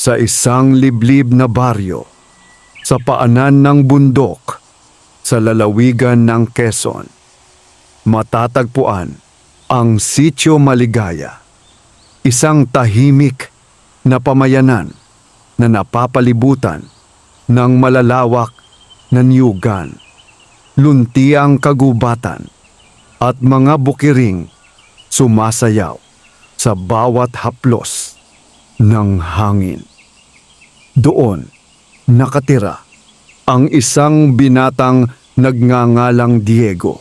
Sa isang liblib na baryo, sa paanan ng bundok, sa lalawigan ng Quezon, matatagpuan ang Sitio Maligaya, isang tahimik na pamayanan na napapalibutan ng malalawak na niyugan, luntiang kagubatan at mga bukiring sumasayaw sa bawat haplos ng hangin. Doon nakatira ang isang binatang nagngangalang Diego.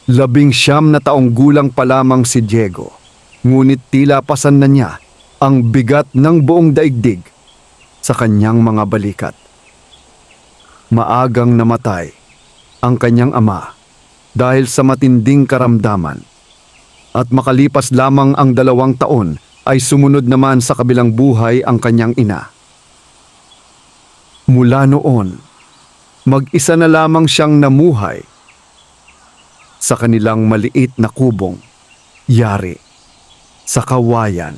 19 na taong gulang pa lamang si Diego, ngunit tila pasan na niya ang bigat ng buong daigdig sa kanyang mga balikat. Maagang namatay ang kanyang ama dahil sa matinding karamdaman, at makalipas lamang ang 2 taon ay sumunod naman sa kabilang buhay ang kanyang ina. Mula noon, mag-isa na lamang siyang namuhay sa kanilang maliit na kubong, yari sa kawayan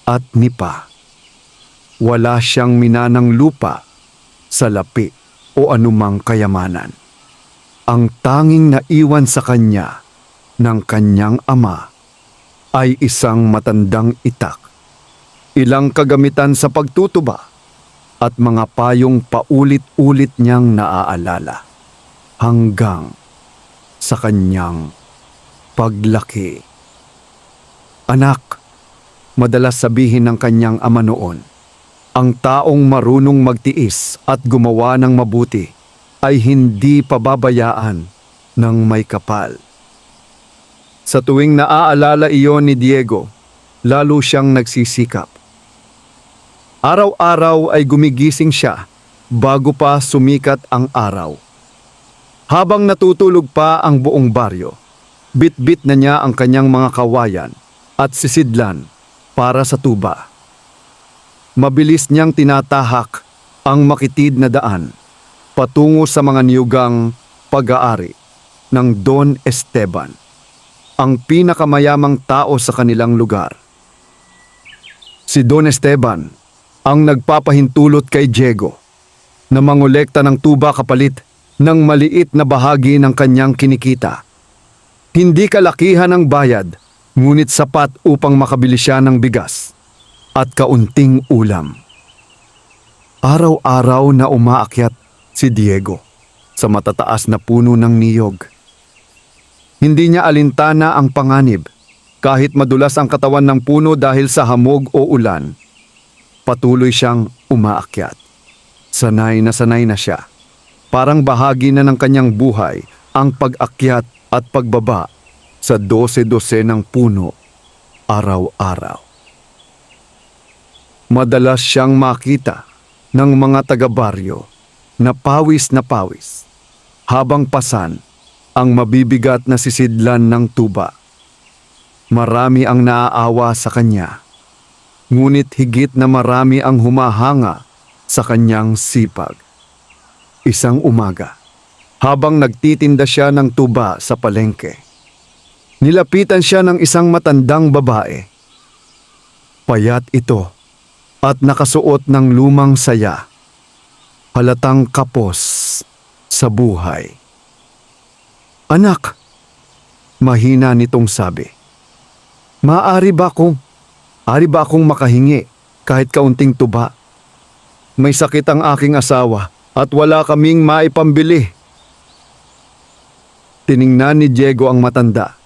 at nipa. Wala siyang minanang lupa, salapi o anumang kayamanan. Ang tanging naiwan sa kanya ng kanyang ama ay isang matandang itak, ilang kagamitan sa pagtutuba at mga payong paulit-ulit niyang naaalala hanggang sa kanyang paglaki. Anak, madalas sabihin ng kanyang ama noon, ang taong marunong magtiis at gumawa ng mabuti ay hindi pababayaan ng may kapal. Sa tuwing naaalala iyon ni Diego, lalo siyang nagsisikap. Araw-araw ay gumigising siya bago pa sumikat ang araw. Habang natutulog pa ang buong baryo, bit-bit na niya ang kanyang mga kawayan at sisidlan para sa tuba. Mabilis niyang tinatahak ang makitid na daan patungo sa mga niyugang pag-aari ng Don Esteban, ang pinakamayamang tao sa kanilang lugar. Si Don Esteban ang nagpapahintulot kay Diego na mangolekta ng tuba kapalit ng maliit na bahagi ng kanyang kinikita. Hindi kalakihan ang bayad, ngunit sapat upang makabili siya ng bigas at kaunting ulam. Araw-araw na umaakyat si Diego sa matataas na puno ng niyog. Hindi niya alintana ang panganib kahit madulas ang katawan ng puno dahil sa hamog o ulan. Patuloy siyang umaakyat. Sanay na siya. Parang bahagi na ng kanyang buhay ang pag-akyat at pagbaba sa 12 ng puno araw-araw. Madalas siyang makita ng mga taga-baryo na pawis habang pasan ang mabibigat na sisidlan ng tuba. Marami ang naaawa sa kanya, ngunit higit na marami ang humahanga sa kanyang sipag. Isang umaga, habang nagtitinda siya ng tuba sa palengke, nilapitan siya ng isang matandang babae. Payat ito at nakasuot ng lumang saya. Halatang kapos sa buhay. Anak, mahina nitong sabi. Ari ba akong makahingi kahit kaunting tuba? May sakit ang aking asawa at wala kaming maipambili. Tiningnan ni Diego ang matanda.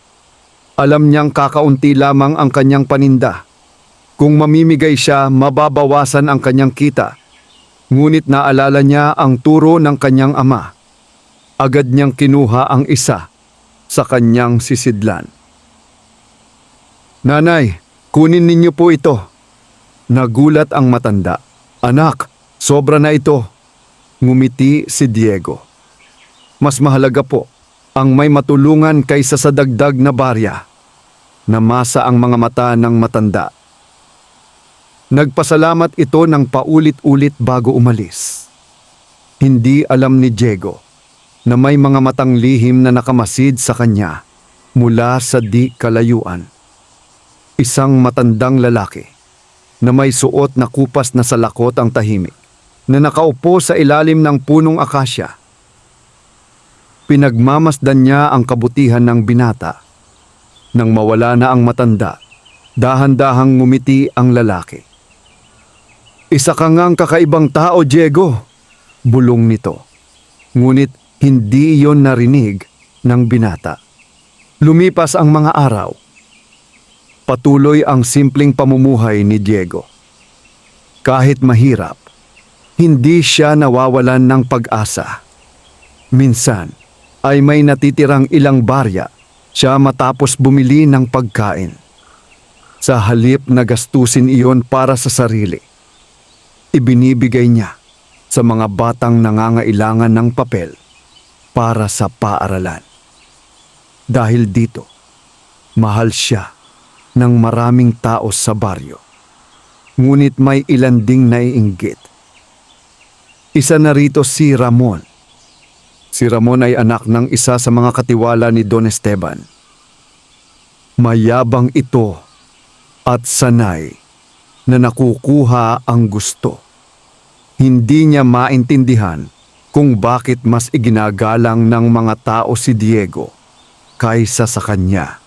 Alam niyang kakaunti lamang ang kanyang paninda. Kung mamimigay siya, mababawasan ang kanyang kita. Ngunit naalala niya ang turo ng kanyang ama. Agad niyang kinuha ang isa sa kanyang sisidlan. Nanay, kunin ninyo po ito. Nagulat ang matanda. Anak, sobra na ito. Ngumiti si Diego. Mas mahalaga po ang may matulungan kaysa sa dagdag na barya. Namasa ang mga mata ng matanda. Nagpasalamat ito ng paulit-ulit bago umalis. Hindi alam ni Diego na may mga matang lihim na nakamasid sa kanya mula sa di kalayuan. Isang matandang lalaki na may suot na kupas na salakot ang tahimik, na nakaupo sa ilalim ng punong akasya. Pinagmamasdan niya ang kabutihan ng binata. Nang mawala na ang matanda, dahan-dahang ngumiti ang lalaki. "Isa ka ngang kakaibang tao, Diego," bulong nito. Ngunit hindi iyon narinig ng binata. Lumipas ang mga araw. Patuloy ang simpleng pamumuhay ni Diego. Kahit mahirap, hindi siya nawawalan ng pag-asa. Minsan ay may natitirang ilang barya siya matapos bumili ng pagkain. Sa halip na gastusin iyon para sa sarili, ibinibigay niya sa mga batang nangangailangan ng papel para sa paaralan. Dahil dito, mahal siya ng maraming tao sa baryo. Ngunit may ilan ding naiinggit. Isa na rito si Ramon. Si Ramon ay anak ng isa sa mga katiwala ni Don Esteban. Mayabang ito at sanay na nakukuha ang gusto. Hindi niya maintindihan kung bakit mas iginagalang ng mga tao si Diego kaysa sa kanya.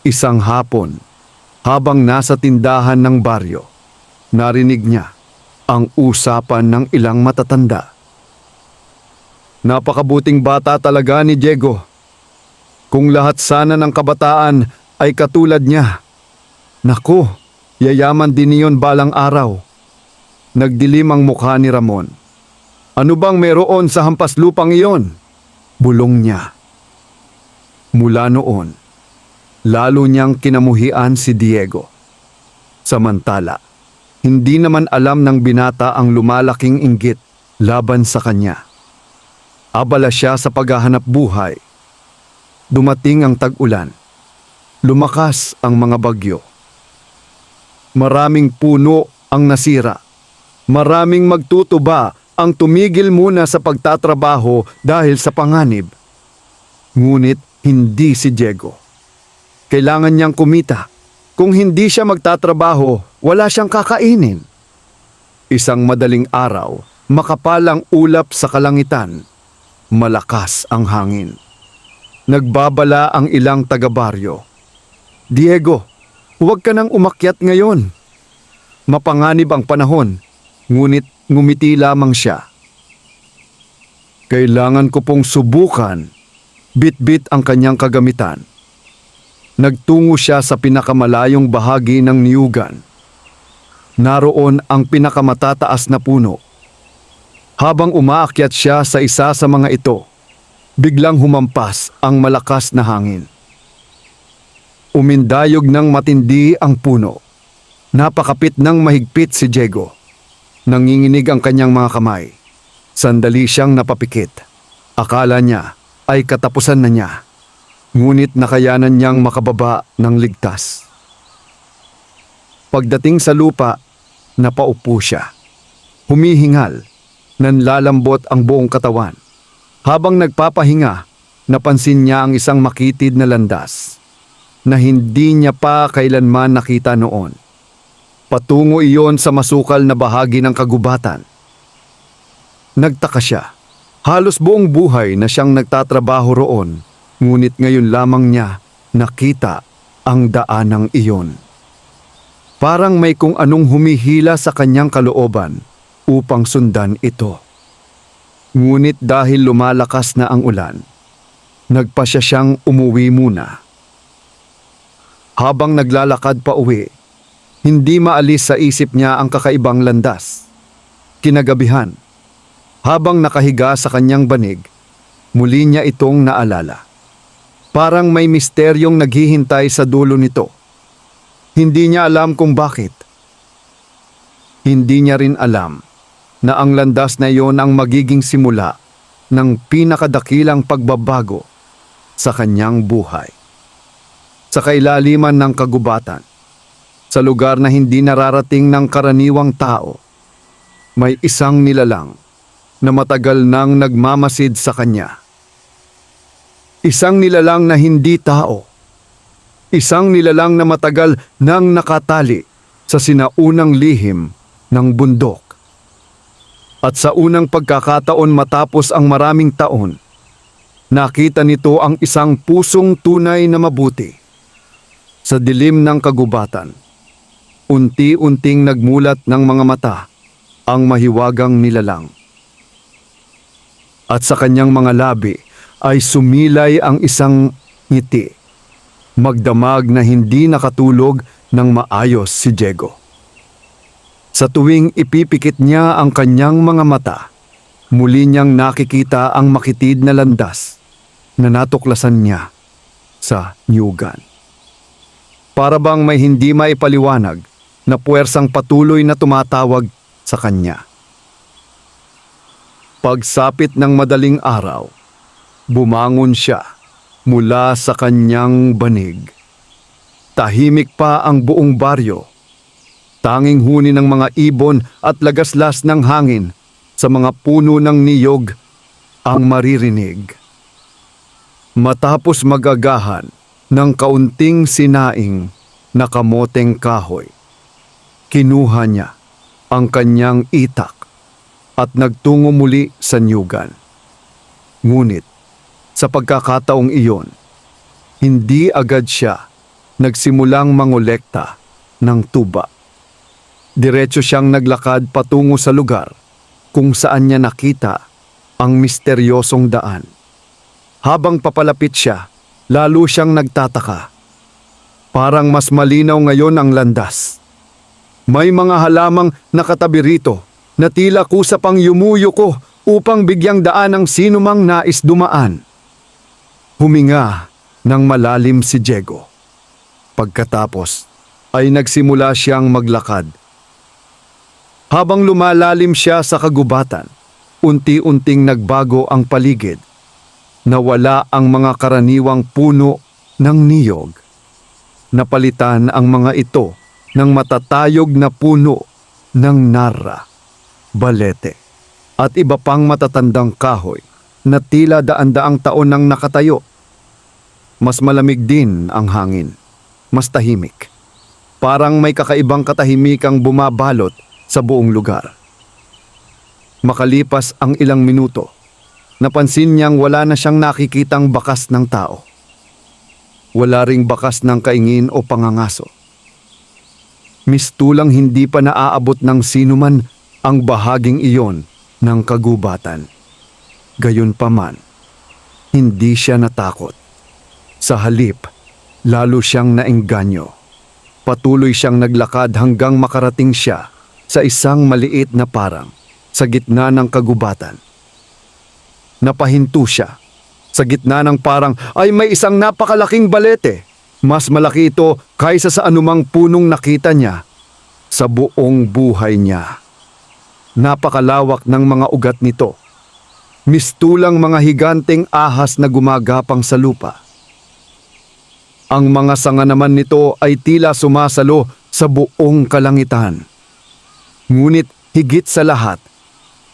Isang hapon, habang nasa tindahan ng baryo, narinig niya ang usapan ng ilang matatanda. "Napakabuting bata talaga ni Diego. Kung lahat sana ng kabataan ay katulad niya. Naku, yayaman din niyon balang araw." Nagdilim ang mukha ni Ramon. "Ano bang meron sa hampas lupang iyon?" bulong niya. Mula noon, lalo niyang kinamuhian si Diego. Samantala, hindi naman alam ng binata ang lumalaking inggit laban sa kanya. Abala siya sa paghahanap buhay. Dumating ang tag-ulan. Lumakas ang mga bagyo. Maraming puno ang nasira. Maraming magtutuba ang tumigil muna sa pagtatrabaho dahil sa panganib. Ngunit hindi si Diego. Kailangan niyang kumita. Kung hindi siya magtatrabaho, wala siyang kakainin. Isang madaling araw, makapalang ulap sa kalangitan. Malakas ang hangin. Nagbabala ang ilang taga-baryo. "Diego, huwag ka nang umakyat ngayon. Mapanganib ang panahon." Ngunit ngumiti lamang siya. "Kailangan ko pong subukan." Bit-bit ang kanyang kagamitan. Nagtungo siya sa pinakamalayong bahagi ng niyugan. Naroon ang pinakamatataas na puno. Habang umaakyat siya sa isa sa mga ito, biglang humampas ang malakas na hangin. Umindayog ng matindi ang puno. Napakapit ng mahigpit si Diego. Nanginginig ang kanyang mga kamay. Sandali siyang napapikit. Akala niya ay katapusan na niya. Ngunit nakayanan niyang makababa ng ligtas. Pagdating sa lupa, napaupo siya. Humihingal. Nanlalambot ang buong katawan. Habang nagpapahinga, napansin niya ang isang makitid na landas na hindi niya pa kailanman nakita noon. Patungo iyon sa masukal na bahagi ng kagubatan. Nagtaka siya. Halos buong buhay na siyang nagtatrabaho roon, ngunit ngayon lamang niya nakita ang daanang iyon. Parang may kung anong humihila sa kanyang kalooban upang sundan ito. Ngunit dahil lumalakas na ang ulan, nagpasya siyang umuwi muna. Habang naglalakad pa uwi, hindi maalis sa isip niya ang kakaibang landas. Kinagabihan, habang nakahiga sa kanyang banig, muli niya itong naalala. Parang may misteryong naghihintay sa dulo nito. Hindi niya alam kung bakit. Hindi niya rin alam na ang landas na iyon ang magiging simula ng pinakadakilang pagbabago sa kanyang buhay. Sa kailaliman ng kagubatan, sa lugar na hindi nararating ng karaniwang tao, may isang nilalang na matagal nang nagmamasid sa kanya. Isang nilalang na hindi tao. Isang nilalang na matagal nang nakatali sa sinaunang lihim ng bundok. At sa unang pagkakataon matapos ang maraming taon, nakita nito ang isang pusong tunay na mabuti. Sa dilim ng kagubatan, unti-unting nagmulat ng mga mata ang mahiwagang nilalang. At sa kanyang mga labi ay sumilay ang isang ngiti, magdamag na hindi nakatulog ng maayos si Diego. Sa tuwing ipipikit niya ang kanyang mga mata, muli niyang nakikita ang makitid na landas na natuklasan niya sa nyugan. Para bang may hindi maipaliwanag na puwersang patuloy na tumatawag sa kanya. Pagsapit ng madaling araw, bumangon siya mula sa kanyang banig. Tahimik pa ang buong baryo. Tanging huni ng mga ibon at lagaslas ng hangin sa mga puno ng niyog ang maririnig. Matapos magagahan ng kaunting sinaing na kamoteng kahoy, kinuha niya ang kanyang itak at nagtungo muli sa nyugan. Ngunit sa pagkakataong iyon, hindi agad siya nagsimulang mangolekta ng tuba. Diretso siyang naglakad patungo sa lugar kung saan niya nakita ang misteryosong daan. Habang papalapit siya, lalo siyang nagtataka. Parang mas malinaw ngayon ang landas. May mga halamang nakatabi rito na tila kusap ang yumuyuko upang bigyang daan ang sinumang nais dumaan. Huminga ng malalim si Diego. Pagkatapos ay nagsimula siyang maglakad. Habang lumalalim siya sa kagubatan, unti-unting nagbago ang paligid. Nawala ang mga karaniwang puno ng niyog. Napalitan ang mga ito ng matatayog na puno ng narra, balete, at iba pang matatandang kahoy na tila daan-daang taon nang nakatayo. Mas malamig din ang hangin, mas tahimik. Parang may kakaibang katahimikang bumabalot sa buong lugar. Makalipas ang ilang minuto, napansin niyang wala na siyang nakikitang bakas ng tao. Wala ring bakas ng kaingin o pangangaso. Mistulang hindi pa naaabot ng sinuman ang bahaging iyon ng kagubatan. Gayunpaman, hindi siya natakot. Sa halip, lalo siyang naengganyo. Patuloy siyang naglakad hanggang makarating siya sa isang maliit na parang sa gitna ng kagubatan. Napahinto siya. Sa gitna ng parang ay may isang napakalaking balete. Mas malaki ito kaysa sa anumang punong nakita niya sa buong buhay niya. Napakalawak ng mga ugat nito. Mistulang mga higanteng ahas na gumagapang sa lupa. Ang mga sanga naman nito ay tila sumasalo sa buong kalangitan. Ngunit higit sa lahat,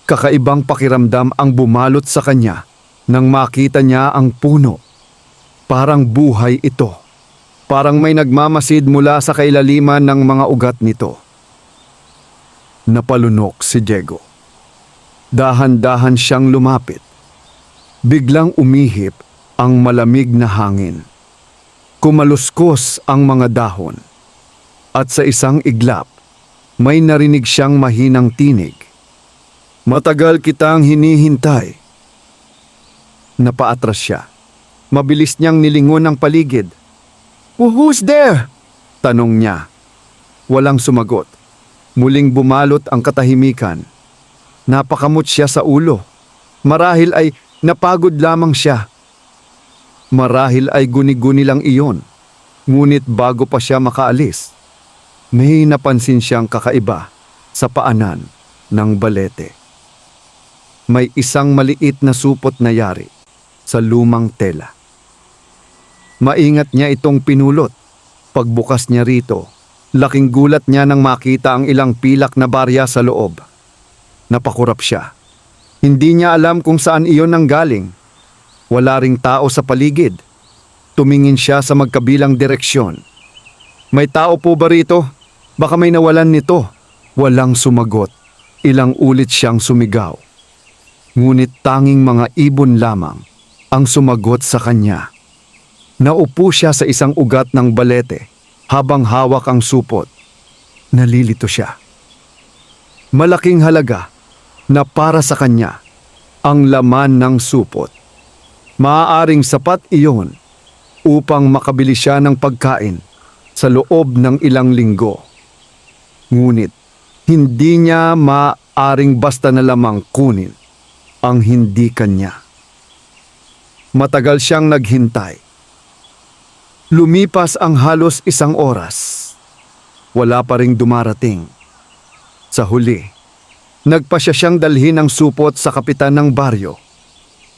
kakaibang pakiramdam ang bumalot sa kanya nang makita niya ang puno. Parang buhay ito. Parang may nagmamasid mula sa kailaliman ng mga ugat nito. Napalunok si Diego. Dahan-dahan siyang lumapit. Biglang umihip ang malamig na hangin. Kumaluskos ang mga dahon. At sa isang iglap, may narinig siyang mahinang tinig. Matagal kitang hinihintay. Napaatras siya. Mabilis niyang nilingon ang paligid. Who's there? Tanong niya. Walang sumagot. Muling bumalot ang katahimikan. Napakamot siya sa ulo. Marahil ay napagod lamang siya. Marahil ay guni-guni lang iyon. Ngunit bago pa siya makaalis, may napansin siyang kakaiba sa paanan ng balete. May isang maliit na supot na yari sa lumang tela. Maingat niya itong pinulot. Pagbukas niya rito, laking gulat niya nang makita ang ilang pilak na barya sa loob. Napakurap siya. Hindi niya alam kung saan iyon nanggaling. Wala ring tao sa paligid. Tumingin siya sa magkabilang direksyon. May tao po ba rito? Baka may nawalan nito. Walang sumagot. Ilang ulit siyang sumigaw. Ngunit tanging mga ibon lamang ang sumagot sa kanya. Naupo siya sa isang ugat ng balete habang hawak ang supot. Nalilito siya. Malaking halaga na para sa kanya ang laman ng supot. Maaaring sapat iyon upang makabili siya ng pagkain sa loob ng ilang linggo. Ngunit hindi niya maaaring basta na lamang kunin ang hindi kanya. Matagal siyang naghintay. Lumipas ang halos 1 oras. Wala pa ring dumarating. Sa huli, nagpasya siyang dalhin ang supot sa kapitan ng baryo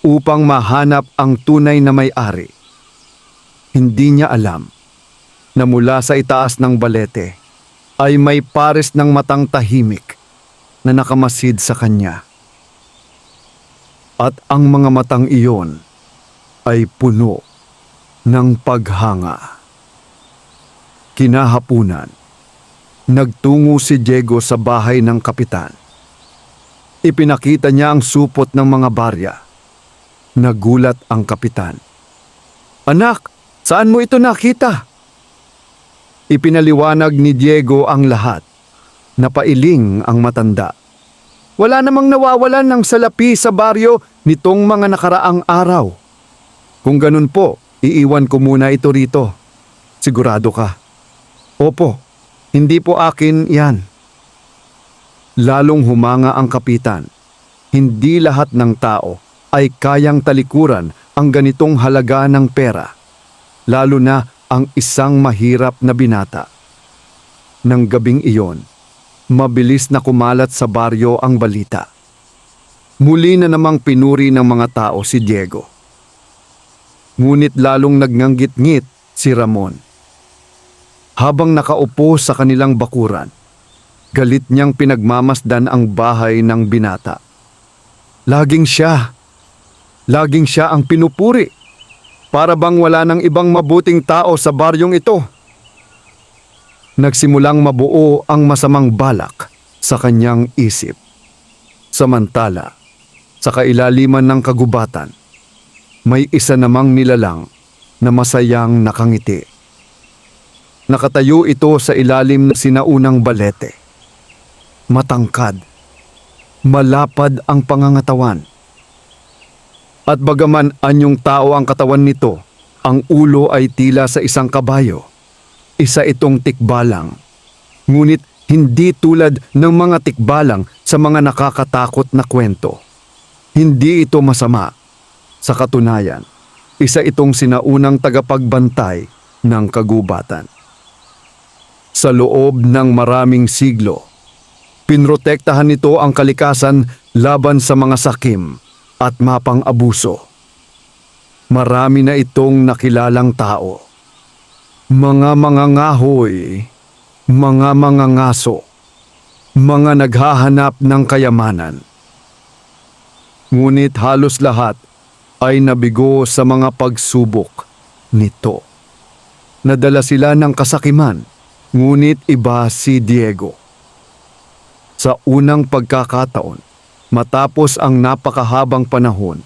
upang mahanap ang tunay na may-ari. Hindi niya alam na mula sa itaas ng balete ay may pares ng matang tahimik na nakamasid sa kanya. At ang mga matang iyon ay puno ng paghanga. Kinahapunan, nagtungo si Diego sa bahay ng kapitan. Ipinakita niya ang supot ng mga barya. Nagulat ang kapitan. "Anak, saan mo ito nakita?" Ipinaliwanag ni Diego ang lahat. Napailing ang matanda. "Wala namang nawawalan ng salapi sa baryo nitong mga nakaraang araw. Kung ganun po, iiwan ko muna ito rito. Sigurado ka?" "Opo, hindi po akin yan." Lalong humanga ang kapitan. Hindi lahat ng tao ay kayang talikuran ang ganitong halaga ng pera, lalo na ang isang mahirap na binata. Nang gabing iyon, mabilis na kumalat sa baryo ang balita. Muli na namang pinuri ng mga tao si Diego. Ngunit lalong nagnganggit-ngit si Ramon. Habang nakaupo sa kanilang bakuran, galit niyang pinagmamasdan ang bahay ng binata. Laging siya ang pinupuri. Para bang wala nang ibang mabuting tao sa baryong ito. Nagsimulang mabuo ang masamang balak sa kanyang isip. Samantala, sa kailaliman ng kagubatan, may isa namang nilalang na masayang nakangiti. Nakatayo ito sa ilalim ng sinaunang balete. Matangkad, malapad ang pangangatawan. At bagaman anyong tao ang katawan nito, ang ulo ay tila sa isang kabayo. Isa itong tikbalang. Ngunit hindi tulad ng mga tikbalang sa mga nakakatakot na kwento. Hindi ito masama. Sa katunayan, isa itong sinaunang tagapagbantay ng kagubatan. Sa loob ng maraming siglo, pinrotektahan nito ang kalikasan laban sa mga sakim at mapang-abuso. Marami na itong nakilalang tao. Mga mangangahoy, mga mangangaso, mga naghahanap ng kayamanan. Ngunit halos lahat ay nabigo sa mga pagsubok nito. Nadala sila ng kasakiman, ngunit iba si Diego. Sa unang pagkakataon, matapos ang napakahabang panahon,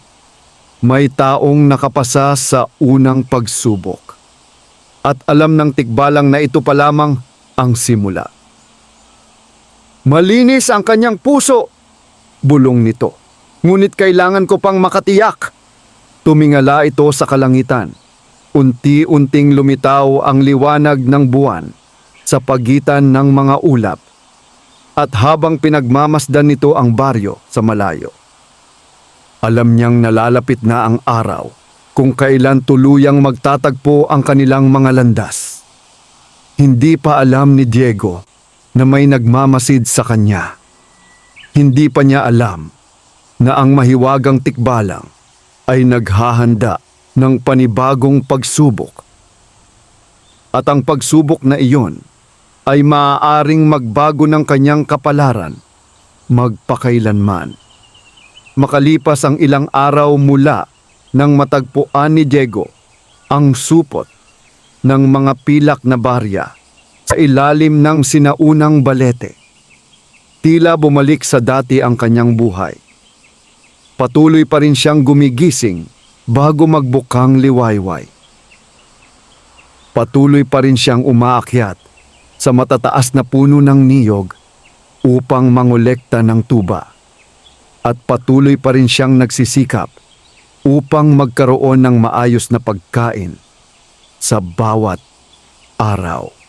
may taong nakapasa sa unang pagsubok. At alam ng tikbalang na ito pa lamang ang simula. "Malinis ang kanyang puso," bulong nito. "Ngunit kailangan ko pang makatiyak." Tumingala ito sa kalangitan. Unti-unting lumitaw ang liwanag ng buwan sa pagitan ng mga ulap. At habang pinagmamasdan nito ang baryo sa malayo, alam niyang nalalapit na ang araw kung kailan tuluyang magtatagpo ang kanilang mga landas. Hindi pa alam ni Diego na may nagmamasid sa kanya. Hindi pa niya alam na ang mahiwagang tikbalang ay naghahanda ng panibagong pagsubok. At ang pagsubok na iyon ay maaaring magbago ng kanyang kapalaran magpakailanman. Makalipas ang ilang araw mula nang matagpuan ni Diego ang supot ng mga pilak na barya sa ilalim ng sinaunang balete. Tila bumalik sa dati ang kanyang buhay. Patuloy pa rin siyang gumigising bago magbukang liwayway. Patuloy pa rin siyang umaakyat sa matataas na puno ng niyog upang mangolekta ng tuba. At patuloy pa rin siyang nagsisikap upang magkaroon ng maayos na pagkain sa bawat araw.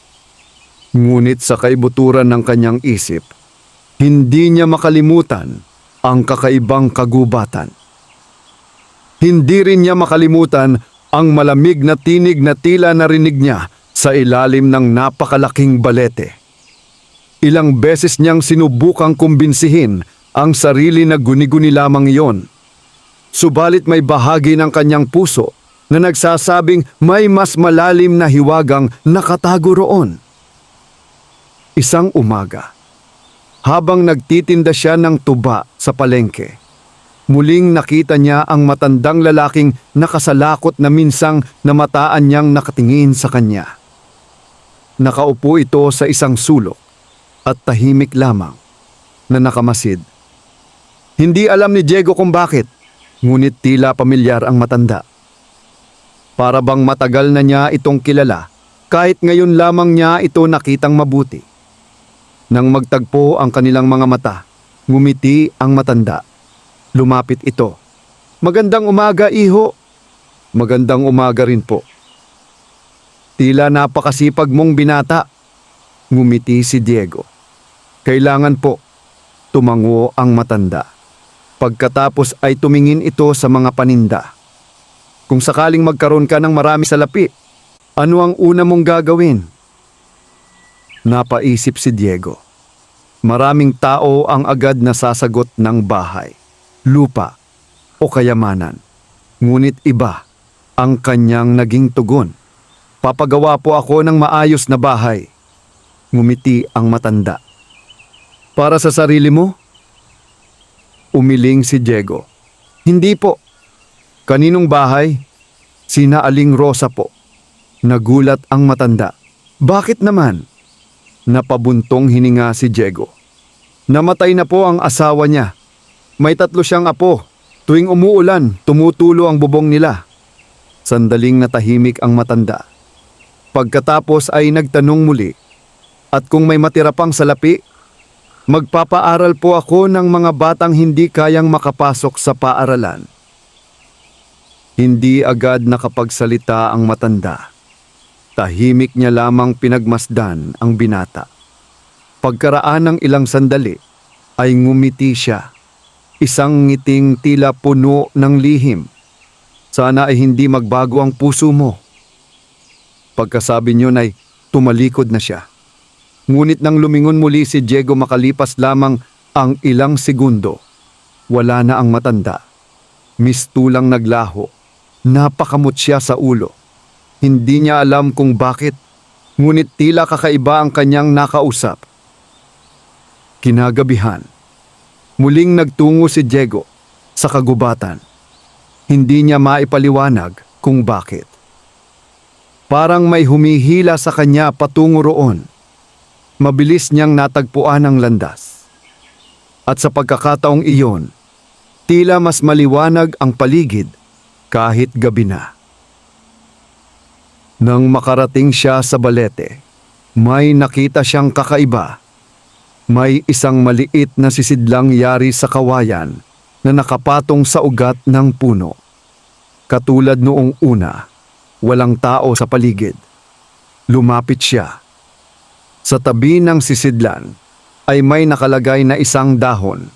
Ngunit sa kaibuturan ng kanyang isip, hindi niya makalimutan ang kakaibang kagubatan. Hindi rin niya makalimutan ang malamig na tinig na tila narinig niya sa ilalim ng napakalaking balete. Ilang beses niyang sinubukang kumbinsihin ang sarili na guni-guni lamang iyon. Subalit may bahagi ng kanyang puso na nagsasabing may mas malalim na hiwagang nakatago roon. Isang umaga, habang nagtitinda siya ng tuba sa palengke, muling nakita niya ang matandang lalaking nakasalakot na minsang namataan niyang nakatingin sa kanya. Nakaupo ito sa isang sulok at tahimik lamang na nakamasid. Hindi alam ni Diego kung bakit, ngunit tila pamilyar ang matanda. Para bang matagal na niya itong kilala, kahit ngayon lamang niya ito nakitang mabuti. Nang magtagpo ang kanilang mga mata, ngumiti ang matanda. Lumapit ito. "Magandang umaga, iho." "Magandang umaga rin po." "Tila napakasipag mong binata." Ngumiti si Diego. "Kailangan po." Tumango ang matanda. Pagkatapos ay tumingin ito sa mga paninda. "Kung sakaling magkaroon ka ng marami sa lapi, ano ang una mong gagawin?" Napaisip si Diego. Maraming tao ang agad nasasagot ng bahay, lupa o kayamanan. Ngunit iba ang kanyang naging tugon. "Papagawa po ako ng maayos na bahay." Ngumiti ang matanda. "Para sa sarili mo?" Umiling si Diego. "Hindi po." "Kaninong bahay?" "Sina Aling Rosa po." Nagulat ang matanda. "Bakit naman?" Napabuntong hininga si Diego. "Namatay na po ang asawa niya. May 3 siyang apo. Tuwing umuulan, tumutulo ang bubong nila." Sandaling natahimik ang matanda. Pagkatapos ay nagtanong muli, "At kung may matira pang salapi?" "Magpapaaral po ako ng mga batang hindi kayang makapasok sa paaralan." Hindi agad nakapagsalita ang matanda. Tahimik niya lamang pinagmasdan ang binata. Pagkaraan ng ilang sandali, ay ngumiti siya. Isang ngiting tila puno ng lihim. "Sana ay hindi magbago ang puso mo." Pagkasabi niyon ay tumalikod na siya. Ngunit nang lumingon muli si Diego makalipas lamang ang ilang segundo, wala na ang matanda. Mistulang naglaho. Napakamot siya sa ulo. Hindi niya alam kung bakit, ngunit tila kakaiba ang kanyang nakausap. Kinagabihan, muling nagtungo si Diego sa kagubatan. Hindi niya maipaliwanag kung bakit. Parang may humihila sa kanya patungo roon. Mabilis niyang natagpuan ang landas. At sa pagkakataong iyon, tila mas maliwanag ang paligid kahit gabi na. Nang makarating siya sa balete, may nakita siyang kakaiba. May isang maliit na sisidlang yari sa kawayan na nakapatong sa ugat ng puno. Katulad noong una, walang tao sa paligid. Lumapit siya. Sa tabi ng sisidlan ay may nakalagay na isang dahon.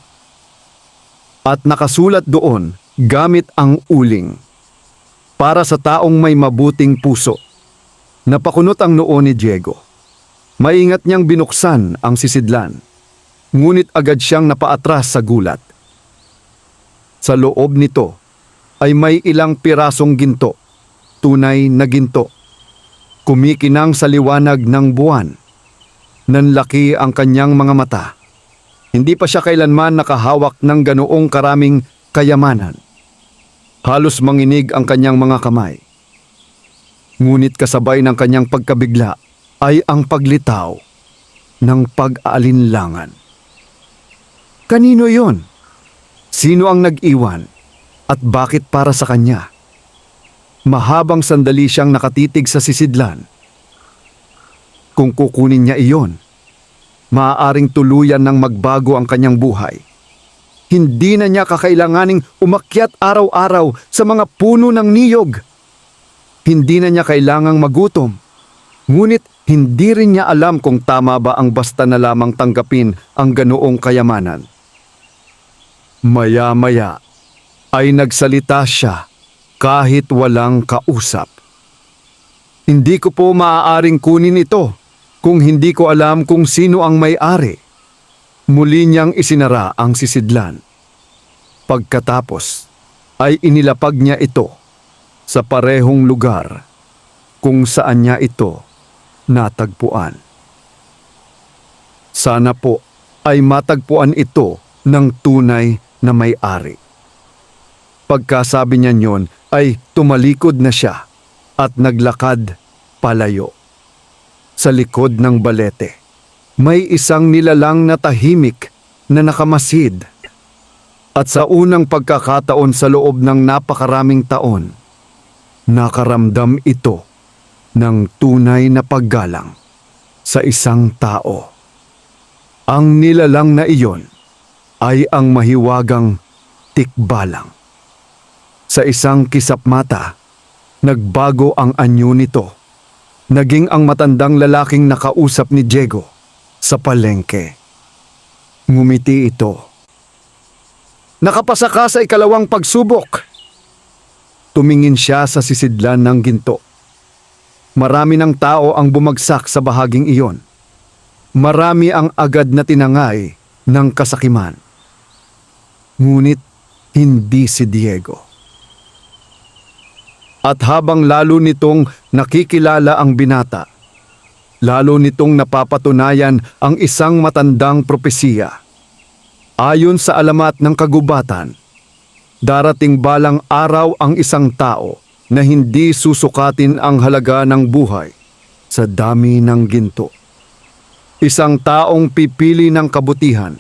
At nakasulat doon gamit ang uling. "Para sa taong may mabuting puso." Napakunot ang noo ni Diego. Maingat niyang binuksan ang sisidlan. Ngunit agad siyang napaatras sa gulat. Sa loob nito ay may ilang pirasong ginto, tunay na ginto. Kumikinang sa liwanag ng buwan. Nanlaki ang kanyang mga mata. Hindi pa siya kailanman nakahawak ng ganoong karaming kayamanan. Halos manginig ang kanyang mga kamay. Ngunit kasabay ng kanyang pagkabigla, ay ang paglitaw ng pag-aalinlangan. Kanino yon? Sino ang nag-iwan at bakit para sa kanya? Mahabang sandali siyang nakatitig sa sisidlan. Kung kukunin niya iyon, maaaring tuluyan ng magbago ang kanyang buhay. Hindi na niya kakailanganing umakyat araw-araw sa mga puno ng niyog. Hindi na niya kailangang magutom. Ngunit hindi rin niya alam kung tama ba ang basta na lamang tanggapin ang ganoong kayamanan. Maya-maya ay nagsalita siya kahit walang kausap. Hindi ko po maaaring kunin ito kung hindi ko alam kung sino ang may-ari. Muli niyang isinara ang sisidlan. Pagkatapos ay inilapag niya ito sa parehong lugar kung saan niya ito natagpuan. Sana po ay matagpuan ito ng tunay na may-ari. Pagkasabi niya niyon ay tumalikod na siya at naglakad palayo. Sa likod ng balete, may isang nilalang na tahimik na nakamasid. At sa unang pagkakataon sa loob ng napakaraming taon, nakaramdam ito ng tunay na paggalang sa isang tao. Ang nilalang na iyon ay ang mahiwagang Tikbalang. Sa isang kisap mata, nagbago ang anyo nito. Naging ang matandang lalaking nakausap ni Diego sa palengke. Ngumiti ito. Nakapasa ka sa ikalawang pagsubok. Tumingin siya sa sisidlan ng ginto. Marami ng tao ang bumagsak sa bahaging iyon. Marami ang agad na tinangay ng kasakiman. Ngunit hindi si Diego. At habang lalo nitong nakikilala ang binata, lalo nitong napapatunayan ang isang matandang propesiya. Ayon sa alamat ng kagubatan, darating balang araw ang isang tao na hindi susukatin ang halaga ng buhay sa dami ng ginto. Isang taong pipili ng kabutihan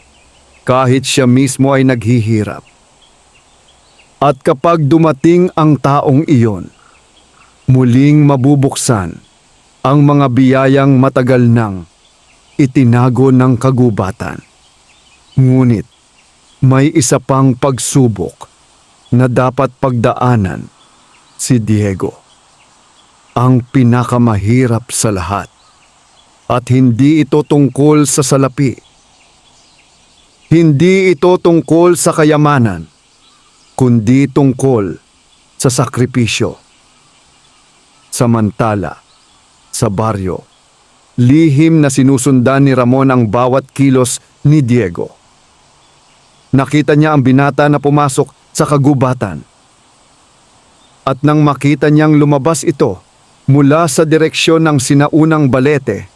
kahit siya mismo ay naghihirap. At kapag dumating ang taong iyon, muling mabubuksan ang mga biyayang matagal nang itinago ng kagubatan. Ngunit may isa pang pagsubok na dapat pagdaanan si Diego. Ang pinakamahirap sa lahat. At hindi ito tungkol sa salapi. Hindi ito tungkol sa kayamanan, kundi tungkol sa sakripisyo. Samantala, sa baryo, lihim na sinusundan ni Ramon ang bawat kilos ni Diego. Nakita niya ang binata na pumasok sa kagubatan. At nang makita niyang lumabas ito mula sa direksyon ng sinaunang balete,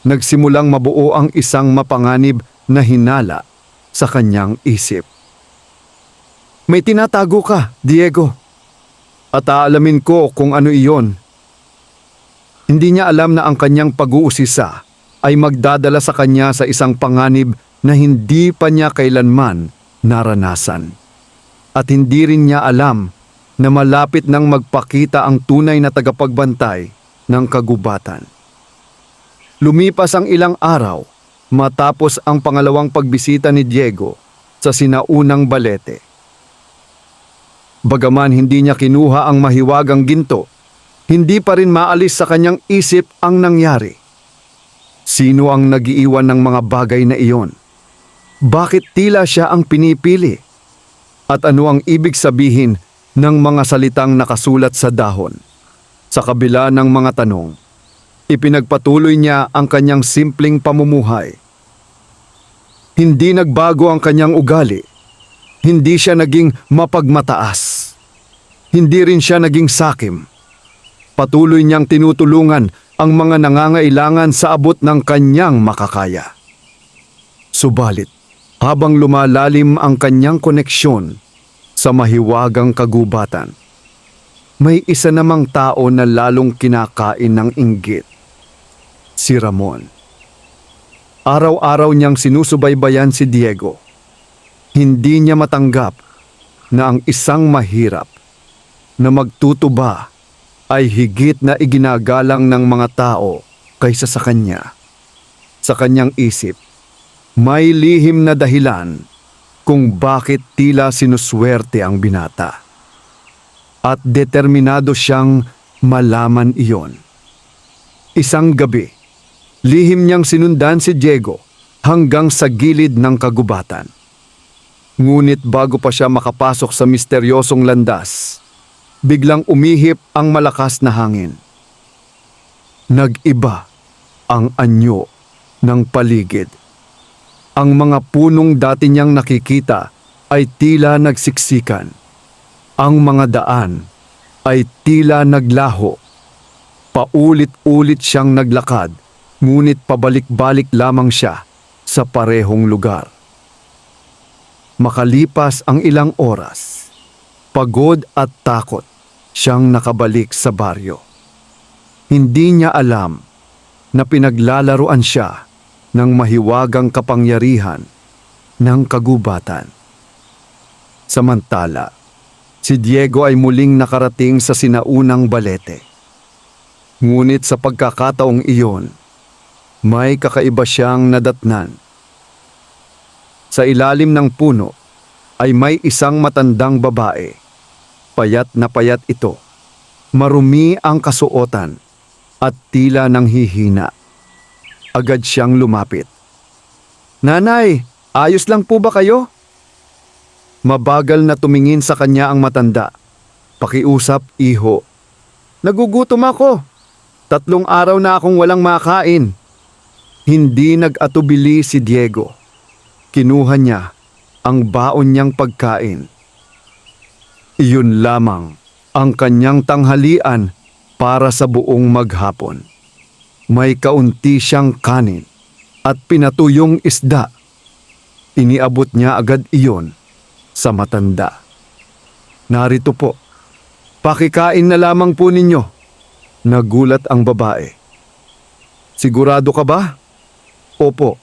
nagsimulang mabuo ang isang mapanganib na hinala sa kanyang isip. May tinatago ka, Diego. At aalamin ko kung ano iyon. Hindi niya alam na ang kanyang pag-uusisa ay magdadala sa kanya sa isang panganib na hindi pa niya kailanman naranasan. At hindi rin niya alam na malapit nang magpakita ang tunay na tagapagbantay ng kagubatan. Lumipas ang ilang araw matapos ang pangalawang pagbisita ni Diego sa sinaunang balete. Bagaman hindi niya kinuha ang mahiwagang ginto, hindi pa rin maalis sa kanyang isip ang nangyari. Sino ang nagiiwan ng mga bagay na iyon? Bakit tila siya ang pinipili? At ano ang ibig sabihin ng mga salitang nakasulat sa dahon? Sa kabila ng mga tanong, ipinagpatuloy niya ang kanyang simpleng pamumuhay. Hindi nagbago ang kanyang ugali. Hindi siya naging mapagmataas. Hindi rin siya naging sakim. Patuloy niyang tinutulungan ang mga nangangailangan sa abot ng kanyang makakaya. Subalit, habang lumalalim ang kanyang koneksyon sa mahiwagang kagubatan, may isa namang tao na lalong kinakain ng inggit. si Ramon. Araw-araw niyang sinusubaybayan si Diego. Hindi niya matanggap na ang isang mahirap na magtutuba ay higit na iginagalang ng mga tao kaysa sa kanya. Sa kanyang isip, may lihim na dahilan kung bakit tila sinuswerte ang binata. At determinado siyang malaman iyon. Isang gabi, lihim niyang sinundan si Diego hanggang sa gilid ng kagubatan. Ngunit bago pa siya makapasok sa misteryosong landas, biglang umihip ang malakas na hangin. Nag-iba ang anyo ng paligid. Ang mga punong dati niyang nakikita ay tila nagsiksikan. Ang mga daan ay tila naglaho. Paulit-ulit siyang naglakad, ngunit pabalik-balik lamang siya sa parehong lugar. Makalipas ang ilang oras, pagod at takot siyang nakabalik sa baryo. Hindi niya alam na pinaglalaruan siya ng mahiwagang kapangyarihan ng kagubatan. Samantala, si Diego ay muling nakarating sa sinaunang balete. Ngunit sa pagkakataong iyon, may kakaiba siyang nadatnan. Sa ilalim ng puno ay may isang matandang babae. Payat na payat ito. Marumi ang kasuotan at tila nanghihina. Agad siyang lumapit. "Nanay, ayos lang po ba kayo?" Mabagal na tumingin sa kanya ang matanda. "Pakiusap, iho." "Nagugutom ako. 3 araw na akong walang makain." Hindi nag-atubili si Diego. Kinuha niya ang baon niyang pagkain. Iyon lamang ang kanyang tanghalian para sa buong maghapon. May kaunti siyang kanin at pinatuyong isda. Iniabot niya agad iyon sa matanda. "Narito po, pakikain na lamang po ninyo." Nagulat ang babae. "Sigurado ka ba?" "Opo."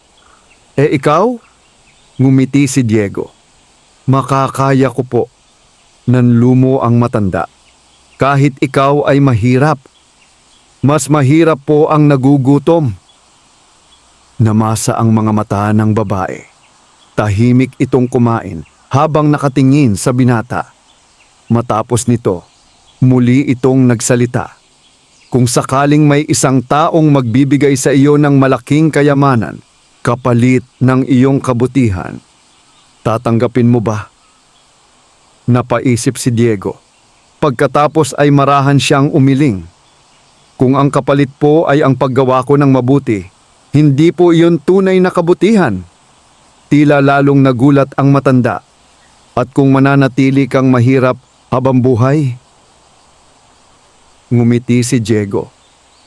Ikaw?" Ngumiti si Diego. "Makakaya ko po." Nanlumo ang matanda. "Kahit ikaw ay mahirap, mas mahirap po ang nagugutom." Namasa ang mga mata ng babae. Tahimik itong kumain habang nakatingin sa binata. Matapos nito, muli itong nagsalita. "Kung sakaling may isang taong magbibigay sa iyo ng malaking kayamanan, kapalit ng iyong kabutihan, tatanggapin mo ba?" Napaisip si Diego. Pagkatapos ay marahan siyang umiling. "Kung ang kapalit po ay ang paggawa ko ng mabuti, hindi po iyon tunay na kabutihan." Tila lalong nagulat ang matanda. "At kung mananatili kang mahirap habang buhay?" Ngumiti si Diego.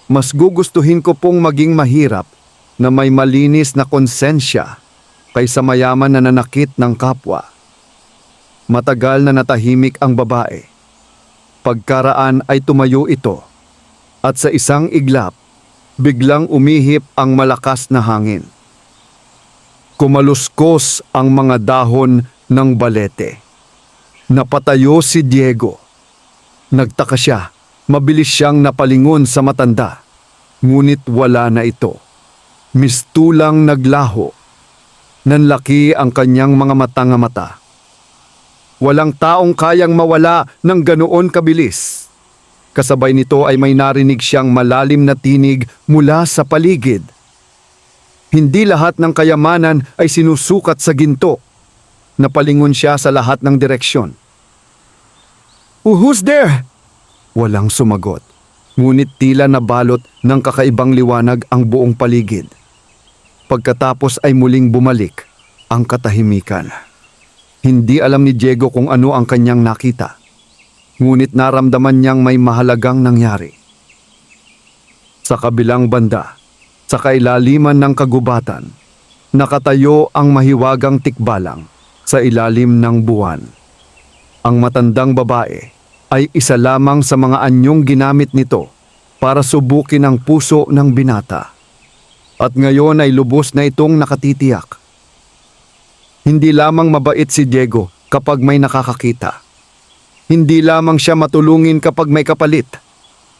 "Mas gugustuhin ko pong maging mahirap na may malinis na konsensya kaysa mayaman na nanakit ng kapwa." Matagal na natahimik ang babae. Pagkaraan ay tumayo ito at sa isang iglap, biglang umihip ang malakas na hangin. Kumaluskos ang mga dahon ng balete. Napatayo si Diego. Nagtaka siya, mabilis siyang napalingon sa matanda. Ngunit wala na ito. Mistulang naglaho. Nanlaki ang kanyang mga mata. Walang taong kayang mawala ng ganoon kabilis. Kasabay nito ay may narinig siyang malalim na tinig mula sa paligid. Hindi lahat ng kayamanan ay sinusukat sa ginto. Napalingon siya sa lahat ng direksyon. "Who's there?" Walang sumagot. Ngunit tila nabalot ng kakaibang liwanag ang buong paligid. Pagkatapos ay muling bumalik ang katahimikan. Hindi alam ni Diego kung ano ang kanyang nakita. Ngunit naramdaman niyang may mahalagang nangyari. Sa kabilang banda, sa kailaliman ng kagubatan, nakatayo ang mahiwagang tikbalang sa ilalim ng buwan. Ang matandang babae ay isa lamang sa mga anyong ginamit nito para subukin ang puso ng binata. At ngayon ay lubos na itong nakatitiyak. Hindi lamang mabait si Diego kapag may nakakakita. Hindi lamang siya matulungin kapag may kapalit.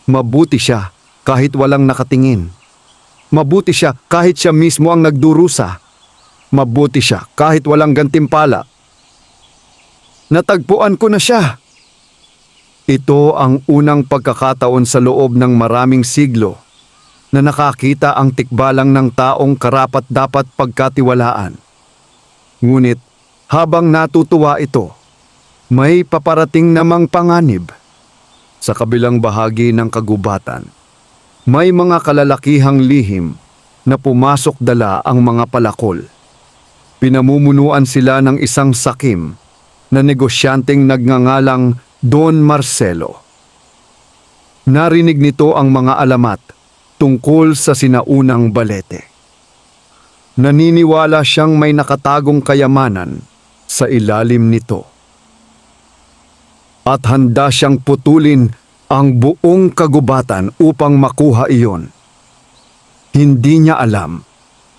Mabuti siya kahit walang nakatingin. Mabuti siya kahit siya mismo ang nagdurusa. Mabuti siya kahit walang gantimpala. Natagpuan ko na siya. Ito ang unang pagkakataon sa loob ng maraming siglo na nakakita ang tikbalang ng taong karapat-dapat pagkatiwalaan. Ngunit habang natutuwa ito, may paparating namang panganib. Sa kabilang bahagi ng kagubatan, may mga kalalakihang lihim na pumasok dala ang mga palakol. Pinamumunuan sila ng isang sakim na negosyanteng nagngangalang Don Marcelo. Narinig nito ang mga alamat tungkol sa sinaunang balete. Naniniwala siyang may nakatagong kayamanan sa ilalim nito. At handa siyang putulin ang buong kagubatan upang makuha iyon. Hindi niya alam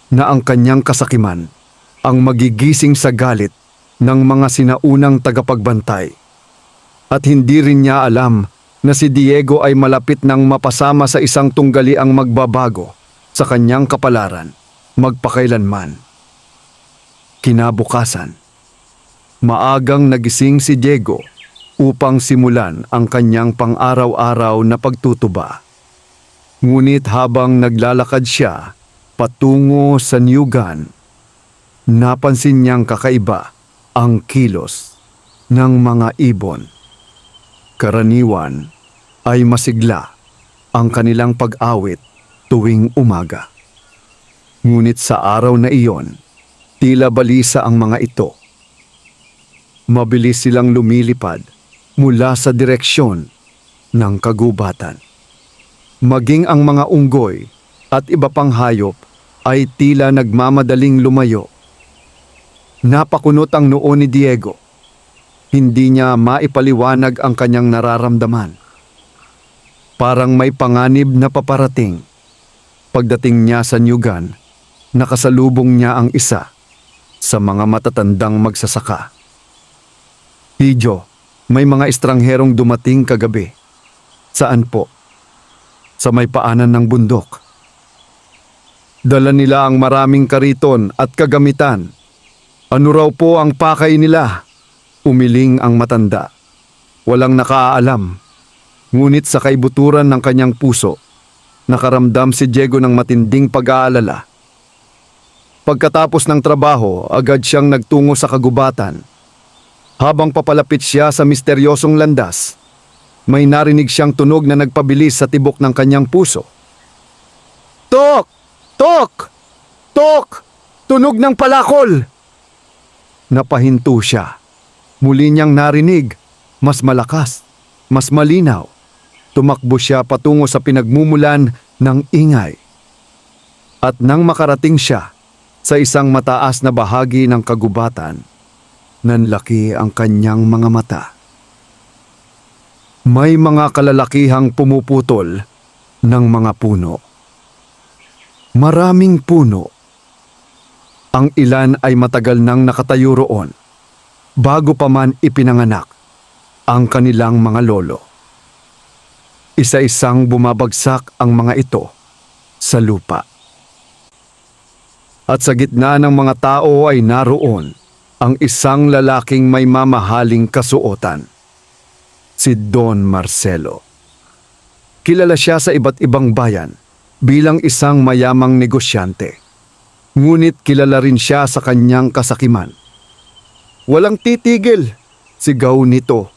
na ang kanyang kasakiman ang magigising sa galit ng mga sinaunang tagapagbantay. At hindi rin niya alam na si Diego ay malapit nang mapasama sa isang tunggaliang magbabago sa kanyang kapalaran magpakailanman. Kinabukasan, maagang nagising si Diego upang simulan ang kanyang pang-araw-araw na pagtutuba. Ngunit habang naglalakad siya patungo sa Niyugan, napansin niyang kakaiba ang kilos ng mga ibon. Karaniwan ay masigla ang kanilang pag-awit tuwing umaga. Ngunit sa araw na iyon, tila balisa ang mga ito. Mabilis silang lumilipad mula sa direksyon ng kagubatan. Maging ang mga unggoy at iba pang hayop ay tila nagmamadaling lumayo. Napakunot ang noo ni Diego. Hindi niya maipaliwanag ang kanyang nararamdaman. Parang may panganib na paparating. Pagdating niya sa Niyugan, nakasalubong niya ang isa sa mga matatandang magsasaka. Hijo, may mga estrangherong dumating kagabi. Saan po? Sa may paanan ng bundok. Dala nila ang maraming kariton at kagamitan. Ano raw po ang pakay nila? Umiling ang matanda. Walang nakaalam. Ngunit sa kaibuturan ng kanyang puso, nakaramdam si Diego ng matinding pag-aalala. Pagkatapos ng trabaho, agad siyang nagtungo sa kagubatan. Habang papalapit siya sa misteryosong landas, may narinig siyang tunog na nagpabilis sa tibok ng kanyang puso. Tok! Tok! Tok! Tunog ng palakol! Napahinto siya. Muli niyang narinig, mas malakas, mas malinaw. Tumakbo siya patungo sa pinagmumulan ng ingay. At nang makarating siya sa isang mataas na bahagi ng kagubatan, nanlaki ang kanyang mga mata. May mga kalalakihang pumuputol ng mga puno. Maraming puno. Ang ilan ay matagal nang nakatayo roon, bago pa man ipinanganak ang kanilang mga lolo. Isa-isang bumabagsak ang mga ito sa lupa. At sa gitna ng mga tao ay naroon ang isang lalaking may mamahaling kasuotan, si Don Marcelo. Kilala siya sa iba't ibang bayan bilang isang mayamang negosyante. Ngunit kilala rin siya sa kanyang kasakiman. Walang titigil, sigaw nito.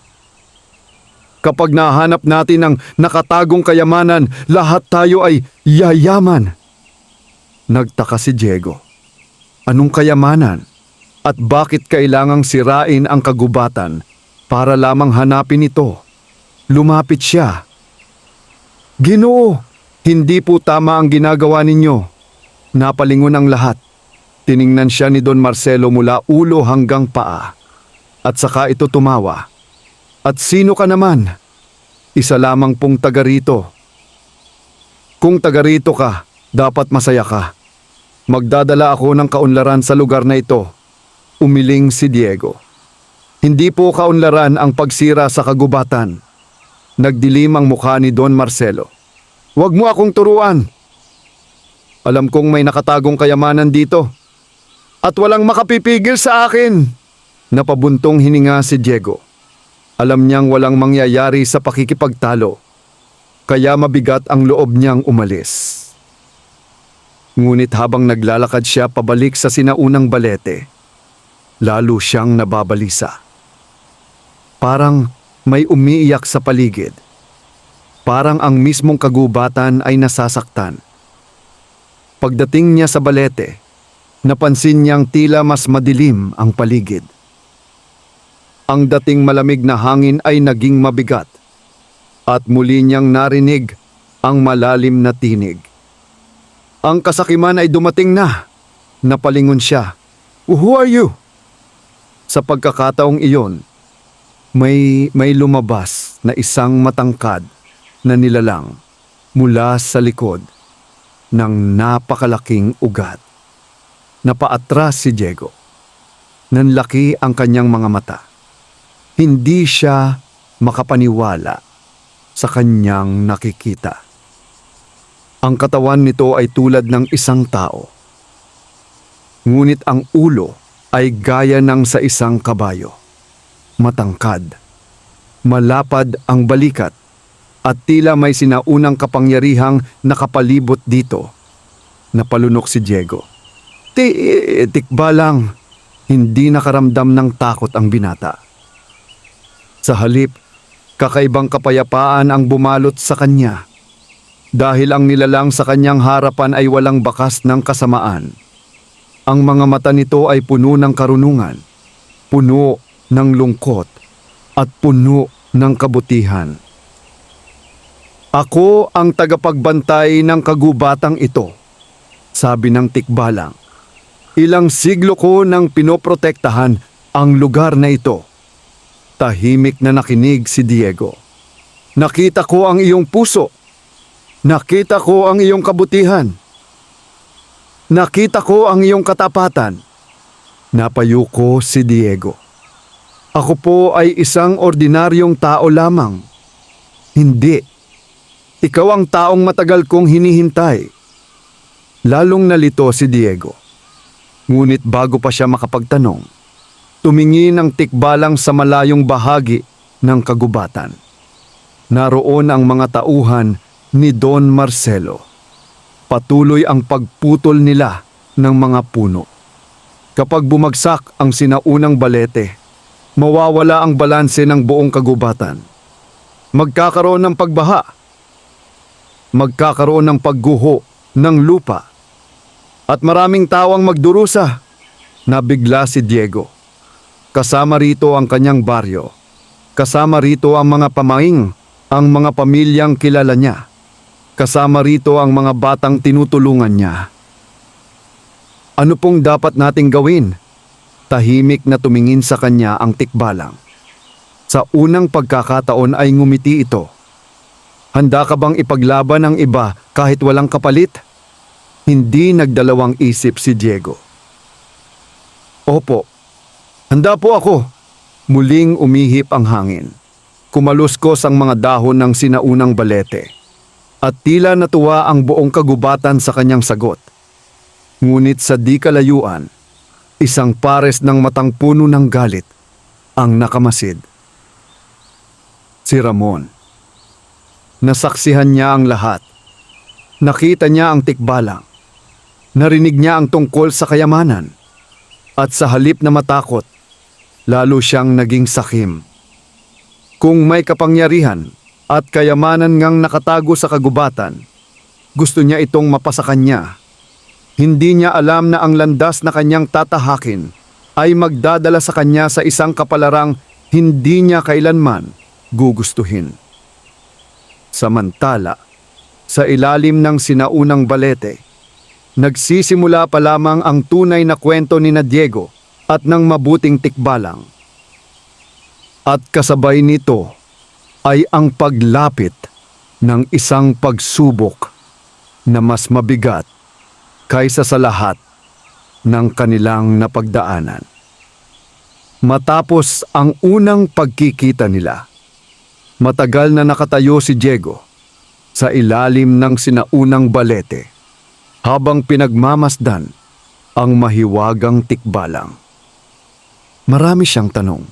Kapag nahanap natin ang nakatagong kayamanan, lahat tayo ay yayaman. Nagtaka si Diego. Anong kayamanan? At bakit kailangang sirain ang kagubatan para lamang hanapin ito? Lumapit siya. Ginoo, hindi po tama ang ginagawa ninyo. Napalingon ang lahat. Tiningnan siya ni Don Marcelo mula ulo hanggang paa. At saka ito tumawa. At sino ka naman? Isa lamang pong taga rito. Kung taga rito ka, dapat masaya ka. Magdadala ako ng kaunlaran sa lugar na ito, umiling si Diego. Hindi po kaunlaran ang pagsira sa kagubatan. Nagdilim ang mukha ni Don Marcelo. Huwag mo akong turuan. Alam kong may nakatagong kayamanan dito. At walang makapipigil sa akin. Napabuntong hininga si Diego. Alam niyang walang mangyayari sa pakikipagtalo. Kaya mabigat ang loob niyang umalis. Ngunit habang naglalakad siya pabalik sa sinaunang balete, lalo siyang nababalisa. Parang may umiiyak sa paligid. Parang ang mismong kagubatan ay nasasaktan. Pagdating niya sa balete, napansin niyang tila mas madilim ang paligid. Ang dating malamig na hangin ay naging mabigat at muli niyang narinig ang malalim na tinig. Ang kasakiman ay dumating na. Napalingon siya. Who are you? Sa pagkakataong iyon, may lumabas na isang matangkad na nilalang mula sa likod ng napakalaking ugat. Napaatras si Diego. Nanlaki ang kanyang mga mata. Hindi siya makapaniwala sa kanyang nakikita. Ang katawan nito ay tulad ng isang tao. Ngunit ang ulo ay gaya ng sa isang kabayo. Matangkad, malapad ang balikat, at tila may sinaunang kapangyarihang nakapalibot dito. Napalunok si Diego. Tikba lang, hindi nakaramdam ng takot ang binata. Sa halip, kakaibang kapayapaan ang bumalot sa kanya. Dahil ang nilalang sa kanyang harapan ay walang bakas ng kasamaan. Ang mga mata nito ay puno ng karunungan, puno ng lungkot, at puno ng kabutihan. Ako ang tagapagbantay ng kagubatang ito, sabi ng tikbalang. Ilang siglo ko nang pinoprotektahan ang lugar na ito. Tahimik na nakinig si Diego. Nakita ko ang iyong puso. Nakita ko ang iyong kabutihan. Nakita ko ang iyong katapatan. Napayuko si Diego. Ako po ay isang ordinaryong tao lamang. Hindi. Ikaw ang taong matagal kong hinihintay. Lalong nalito si Diego. Ngunit bago pa siya makapagtanong, tumingin ang tikbalang sa malayong bahagi ng kagubatan. Naroon ang mga tauhan ni Don Marcelo. Patuloy ang pagputol nila ng mga puno. Kapag bumagsak ang sinaunang balete, mawawala ang balanse ng buong kagubatan. Magkakaroon ng pagbaha. Magkakaroon ng pagguho ng lupa. At maraming tao ang magdurusa. Nabigla si Diego. Kasama rito ang kanyang baryo. Kasama rito ang mga pamaing, ang mga pamilyang kilala niya. Kasama rito ang mga batang tinutulungan niya. Ano pong dapat nating gawin? Tahimik na tumingin sa kanya ang tikbalang. Sa unang pagkakataon ay ngumiti ito. Handa ka bang ipaglaban ang iba kahit walang kapalit? Hindi nagdalawang isip si Diego. Opo, handa po ako. Muling umihip ang hangin. Kumaluskos ang mga dahon ng sinaunang balete. At tila natuwa ang buong kagubatan sa kanyang sagot. Ngunit sa di kalayuan, isang pares ng matang puno ng galit ang nakamasid. Si Ramon. Nasaksihan niya ang lahat. Nakita niya ang tikbalang. Narinig niya ang tungkol sa kayamanan. At sa halip na matakot, lalo siyang naging sakim. Kung may kapangyarihan at kayamanan ngang nakatago sa kagubatan, gusto niya itong mapasakan niya. Hindi niya alam na ang landas na kanyang tatahakin ay magdadala sa kanya sa isang kapalarang hindi niya kailanman gugustuhin. Samantala, sa ilalim ng sinaunang balete, nagsisimula pa lamang ang tunay na kwento ni Diego at ng mabuting tikbalang. At kasabay nito ay ang paglapit ng isang pagsubok na mas mabigat kaysa sa lahat ng kanilang napagdaanan. Matapos ang unang pagkikita nila, matagal na nakatayo si Diego sa ilalim ng sinaunang balete habang pinagmamasdan ang mahiwagang tikbalang. Marami siyang tanong.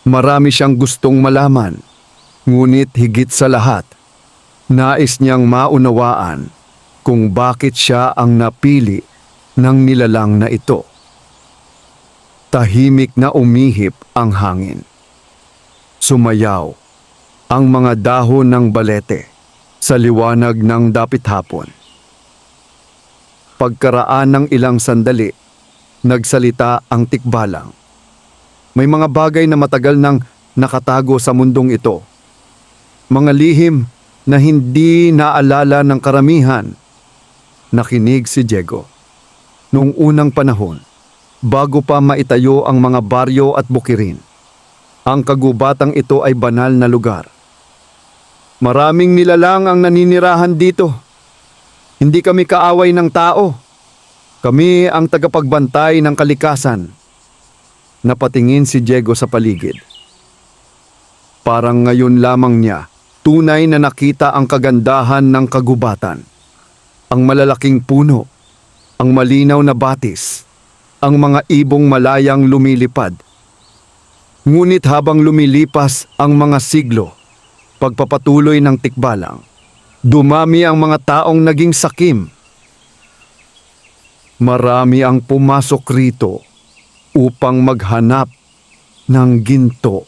Marami siyang gustong malaman, ngunit higit sa lahat, nais niyang maunawaan kung bakit siya ang napili ng nilalang na ito. Tahimik na umihip ang hangin. Sumayaw ang mga dahon ng balete sa liwanag ng dapit hapon. Pagkaraan ng ilang sandali, nagsalita ang tikbalang. May mga bagay na matagal nang nakatago sa mundong ito. Mga lihim na hindi naalala ng karamihan. Nakinig si Diego. Noong unang panahon, bago pa maitayo ang mga baryo at bukirin, ang kagubatang ito ay banal na lugar. Maraming nilalang ang naninirahan dito. Hindi kami kaaway ng tao. Kami ang tagapagbantay ng kalikasan. Napatingin si Diego sa paligid. Parang ngayon lamang niya tunay na nakita ang kagandahan ng kagubatan. Ang malalaking puno, ang malinaw na batis, ang mga ibong malayang lumilipad. Ngunit habang lumilipas ang mga siglo, pagpapatuloy ng tikbalang, dumami ang mga taong naging sakim. Marami ang pumasok rito upang maghanap ng ginto.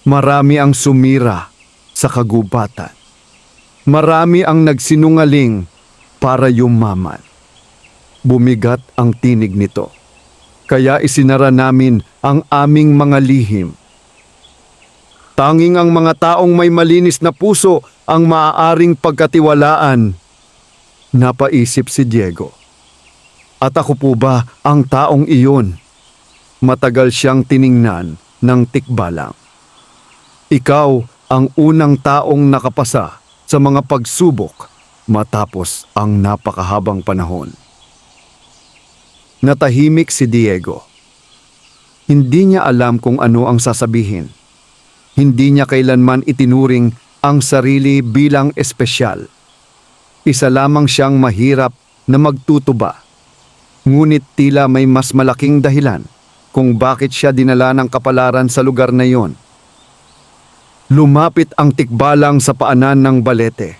Marami ang sumira sa kagubatan. Marami ang nagsinungaling para yumaman. Bumigat ang tinig nito. Kaya isinara namin ang aming mga lihim. Tanging ang mga taong may malinis na puso ang maaaring pagkatiwalaan. Napaisip si Diego. At ako po ba ang taong iyon? Matagal siyang tiningnan ng tikbalang. Ikaw ang unang taong nakapasa sa mga pagsubok matapos ang napakahabang panahon. Natahimik si Diego. Hindi niya alam kung ano ang sasabihin. Hindi niya kailanman itinuring ang sarili bilang espesyal. Isa lamang siyang mahirap na magtutuba. Ngunit tila may mas malaking dahilan kung bakit siya dinala ng kapalaran sa lugar na iyon. Lumapit ang tikbalang sa paanan ng balete.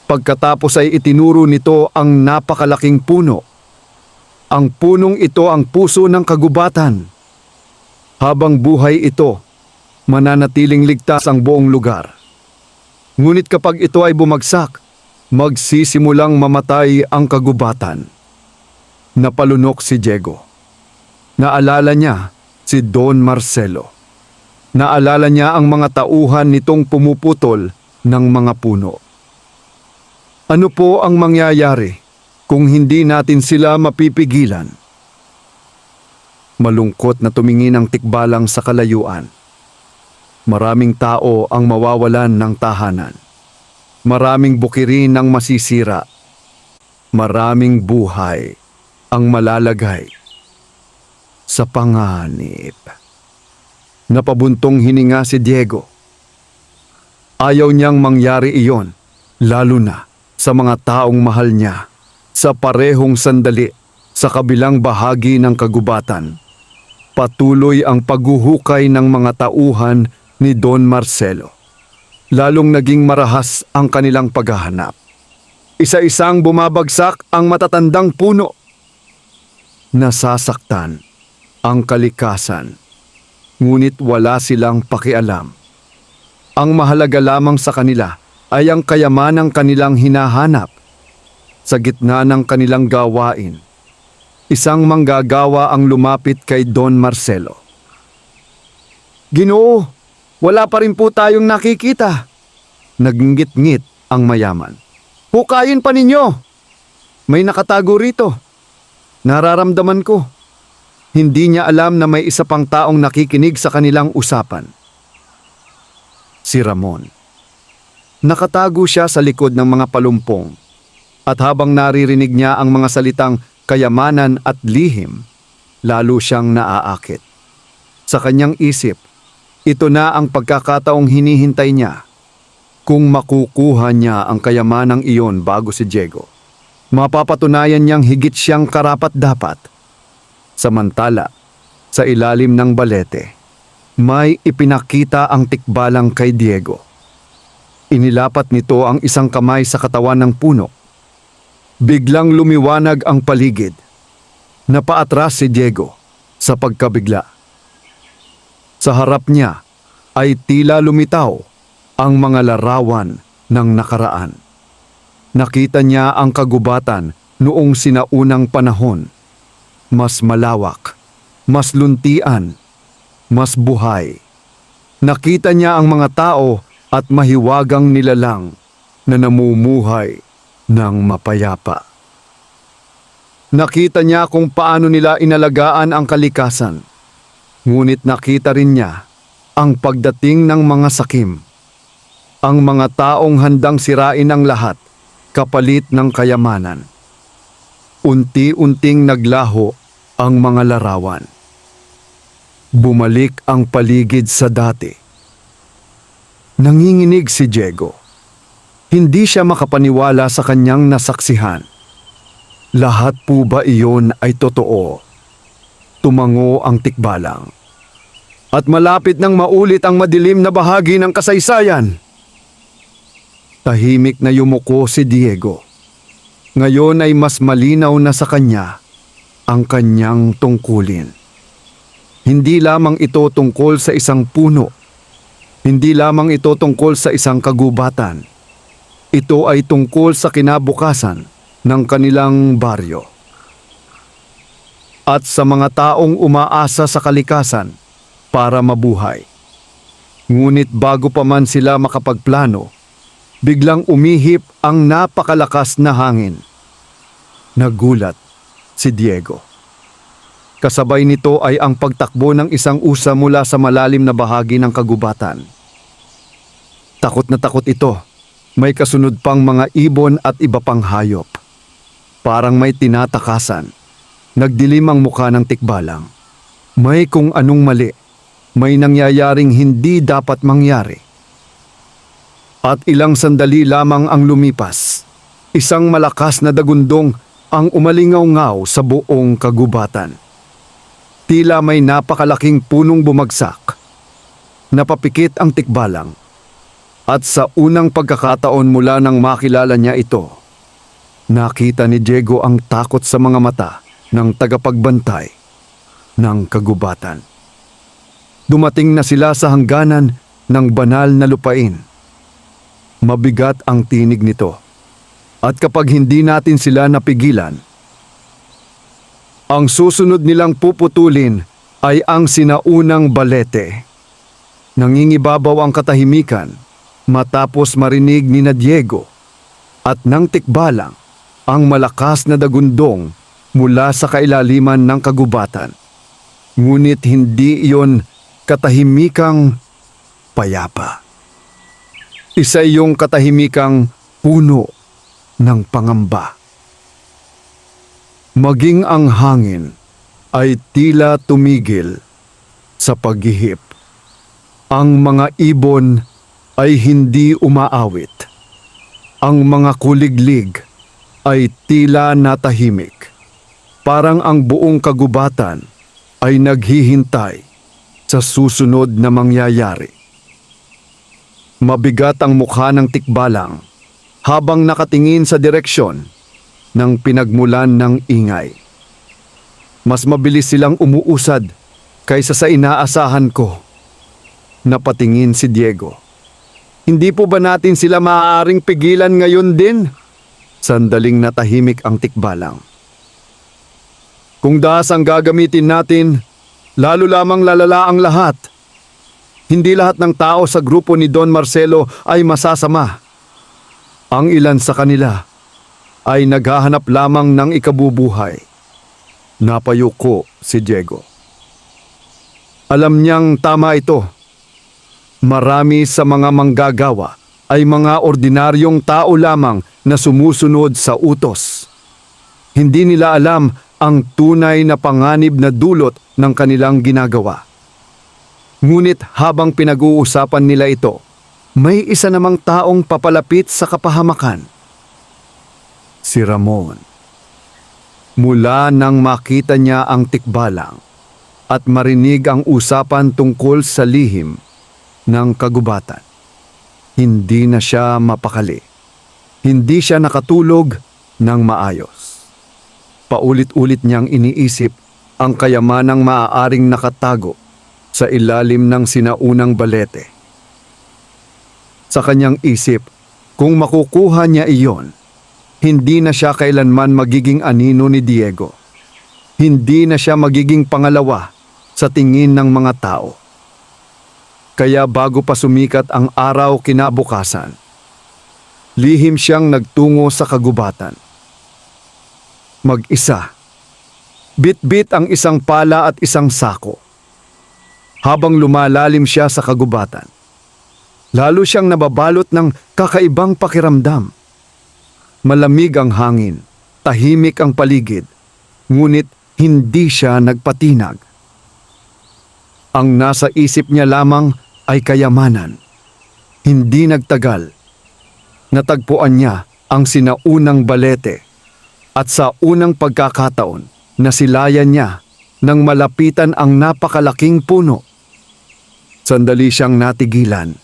Pagkatapos ay itinuro nito ang napakalaking puno. Ang punong ito ang puso ng kagubatan. Habang buhay ito, mananatiling ligtas ang buong lugar. Ngunit kapag ito ay bumagsak, magsisimulang mamatay ang kagubatan. Napalunok si Diego. Naalala niya si Don Marcelo. Naalala niya ang mga tauhan nitong pumuputol ng mga puno. Ano po ang mangyayari kung hindi natin sila mapipigilan? Malungkot na tumingin ang tikbalang sa kalayuan. Maraming tao ang mawawalan ng tahanan. Maraming bukirin ang masisira. Maraming buhay ang malalagay sa panganib. Napabuntong hininga si Diego. Ayaw niyang mangyari iyon, lalo na sa mga taong mahal niya. Sa parehong sandali, sa kabilang bahagi ng kagubatan, patuloy ang paghuhukay ng mga tauhan ni Don Marcelo. Lalong naging marahas ang kanilang paghahanap. Isa-isang bumabagsak ang matatandang puno. Nasasaktan ang kalikasan, ngunit wala silang pakialam. Ang mahalaga lamang sa kanila ay ang kayamanang kanilang hinahanap. Sa gitna ng kanilang gawain, isang manggagawa ang lumapit kay Don Marcelo. Ginoo, wala pa rin po tayong nakikita. Nagnggit-ngit ang mayaman. Hukayin pa ninyo! May nakatago rito. Nararamdaman ko. Hindi niya alam na may isa pang taong nakikinig sa kanilang usapan. Si Ramon. Nakatago siya sa likod ng mga palumpong. At habang naririnig niya ang mga salitang kayamanan at lihim, lalo siyang naaakit. Sa kanyang isip, ito na ang pagkakataong hinihintay niya. Kung makukuha niya ang kayamanang iyon bago si Diego, mapapatunayan niyang higit siyang karapat-dapat. Samantala, sa ilalim ng balete, may ipinakita ang tikbalang kay Diego. Inilapat nito ang isang kamay sa katawan ng puno. Biglang lumiwanag ang paligid. Napaatras si Diego sa pagkabigla. Sa harap niya ay tila lumitaw ang mga larawan ng nakaraan. Nakita niya ang kagubatan noong sinaunang panahon. Mas malawak, mas luntian, mas buhay. Nakita niya ang mga tao at mahiwagang nilalang na namumuhay ng mapayapa. Nakita niya kung paano nila inalagaan ang kalikasan. Ngunit nakita rin niya ang pagdating ng mga sakim. Ang mga taong handang sirain ang lahat kapalit ng kayamanan. Unti-unting naglaho ang mga larawan. Bumalik ang paligid sa dati. Nanginginig si Diego. Hindi siya makapaniwala sa kanyang nasaksihan. Lahat po ba iyon ay totoo? Tumango ang tikbalang. At malapit nang maulit ang madilim na bahagi ng kasaysayan. Tahimik na yumuko si Diego. Ngayon ay mas malinaw na sa kanya ang kanyang tungkulin. Hindi lamang ito tungkol sa isang puno. Hindi lamang ito tungkol sa isang kagubatan. Ito ay tungkol sa kinabukasan ng kanilang baryo. At sa mga taong umaasa sa kalikasan para mabuhay. Ngunit bago pa man sila makapagplano, biglang umihip ang napakalakas na hangin. Nagulat si Diego. Kasabay nito ay ang pagtakbo ng isang usa mula sa malalim na bahagi ng kagubatan. Takot na takot ito. May kasunod pang mga ibon at iba pang hayop. Parang may tinatakasan. Nagdilim ang mukha ng tikbalang. May kung anong mali. May nangyayaring hindi dapat mangyari. At ilang sandali lamang ang lumipas. Isang malakas na dagundong ang umalingaw-ngaw sa buong kagubatan. Tila may napakalaking punong bumagsak. Napapikit ang tikbalang. At sa unang pagkakataon mula nang makilala niya ito, nakita ni Diego ang takot sa mga mata ng tagapagbantay ng kagubatan. Dumating na sila sa hangganan ng banal na lupain. Mabigat ang tinig nito. At kapag hindi natin sila napigilan, ang susunod nilang puputulin ay ang sinaunang balete. Nangingibabaw ang katahimikan matapos marinig ni na Diego at ng tikbalang ang malakas na dagundong mula sa kailaliman ng kagubatan. Ngunit hindi iyon katahimikang payapa. Isa yung katahimikang puno ng pangamba. Maging ang hangin ay tila tumigil sa paghihip. Ang mga ibon ay hindi umaawit. Ang mga kuliglig ay tila natahimik. Parang ang buong kagubatan ay naghihintay sa susunod na mangyayari. Mabigat ang mukha ng tikbalang habang nakatingin sa direksyon ng pinagmulan ng ingay. Mas mabilis silang umuusad kaysa sa inaasahan ko. Napatingin si Diego. Hindi po ba natin sila maaaring pigilan ngayon din? Sandaling natahimik ang tikbalang. Kung dahas ang gagamitin natin, lalo lamang lalala ang lahat. Hindi lahat ng tao sa grupo ni Don Marcelo ay masasama. Ang ilan sa kanila ay naghahanap lamang ng ikabubuhay. Napayuko si Diego. Alam niyang tama ito. Marami sa mga manggagawa ay mga ordinaryong tao lamang na sumusunod sa utos. Hindi nila alam ang tunay na panganib na dulot ng kanilang ginagawa. Ngunit habang pinag-uusapan nila ito, may isa namang taong papalapit sa kapahamakan. Si Ramon. Mula nang makita niya ang tikbalang at marinig ang usapan tungkol sa lihim ng kagubatan, hindi na siya mapakali. Hindi siya nakatulog ng maayos. Paulit-ulit niyang iniisip ang kayamanang maaaring nakatago sa ilalim ng sinaunang balete. Sa kanyang isip, kung makukuha niya iyon, hindi na siya kailanman magiging anino ni Diego. Hindi na siya magiging pangalawa sa tingin ng mga tao. Kaya bago pa sumikat ang araw kinabukasan, lihim siyang nagtungo sa kagubatan. Mag-isa. Bit-bit ang isang pala at isang sako. Habang lumalalim siya sa kagubatan, lalo siyang nababalot ng kakaibang pakiramdam. Malamig ang hangin, tahimik ang paligid, ngunit hindi siya nagpatinag. Ang nasa isip niya lamang ay kayamanan. Hindi nagtagal. Natagpuan niya ang sinaunang balete at sa unang pagkakataon nasilayan niya nang malapitan ang napakalaking puno. Sandali siyang natigilan.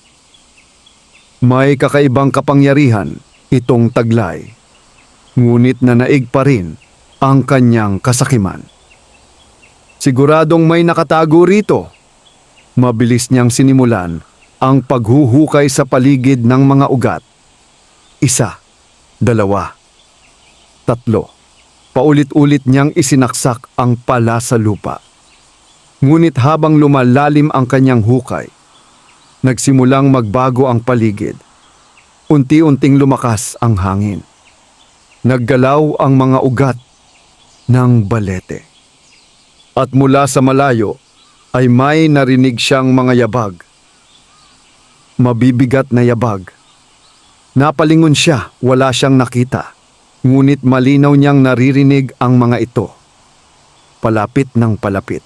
May kakaibang kapangyarihan itong taglay, ngunit nanaig pa rin ang kanyang kasakiman. Siguradong may nakatago rito. Mabilis niyang sinimulan ang paghuhukay sa paligid ng mga ugat. 1, 2, 3. Paulit-ulit niyang isinaksak ang pala sa lupa. Ngunit habang lumalalim ang kanyang hukay, nagsimulang magbago ang paligid. Unti-unting lumakas ang hangin. Naggalaw ang mga ugat ng balete. At mula sa malayo ay may narinig siyang mga yabag. Mabibigat na yabag. Napalingon siya, wala siyang nakita. Ngunit malinaw niyang naririnig ang mga ito. Palapit ng palapit.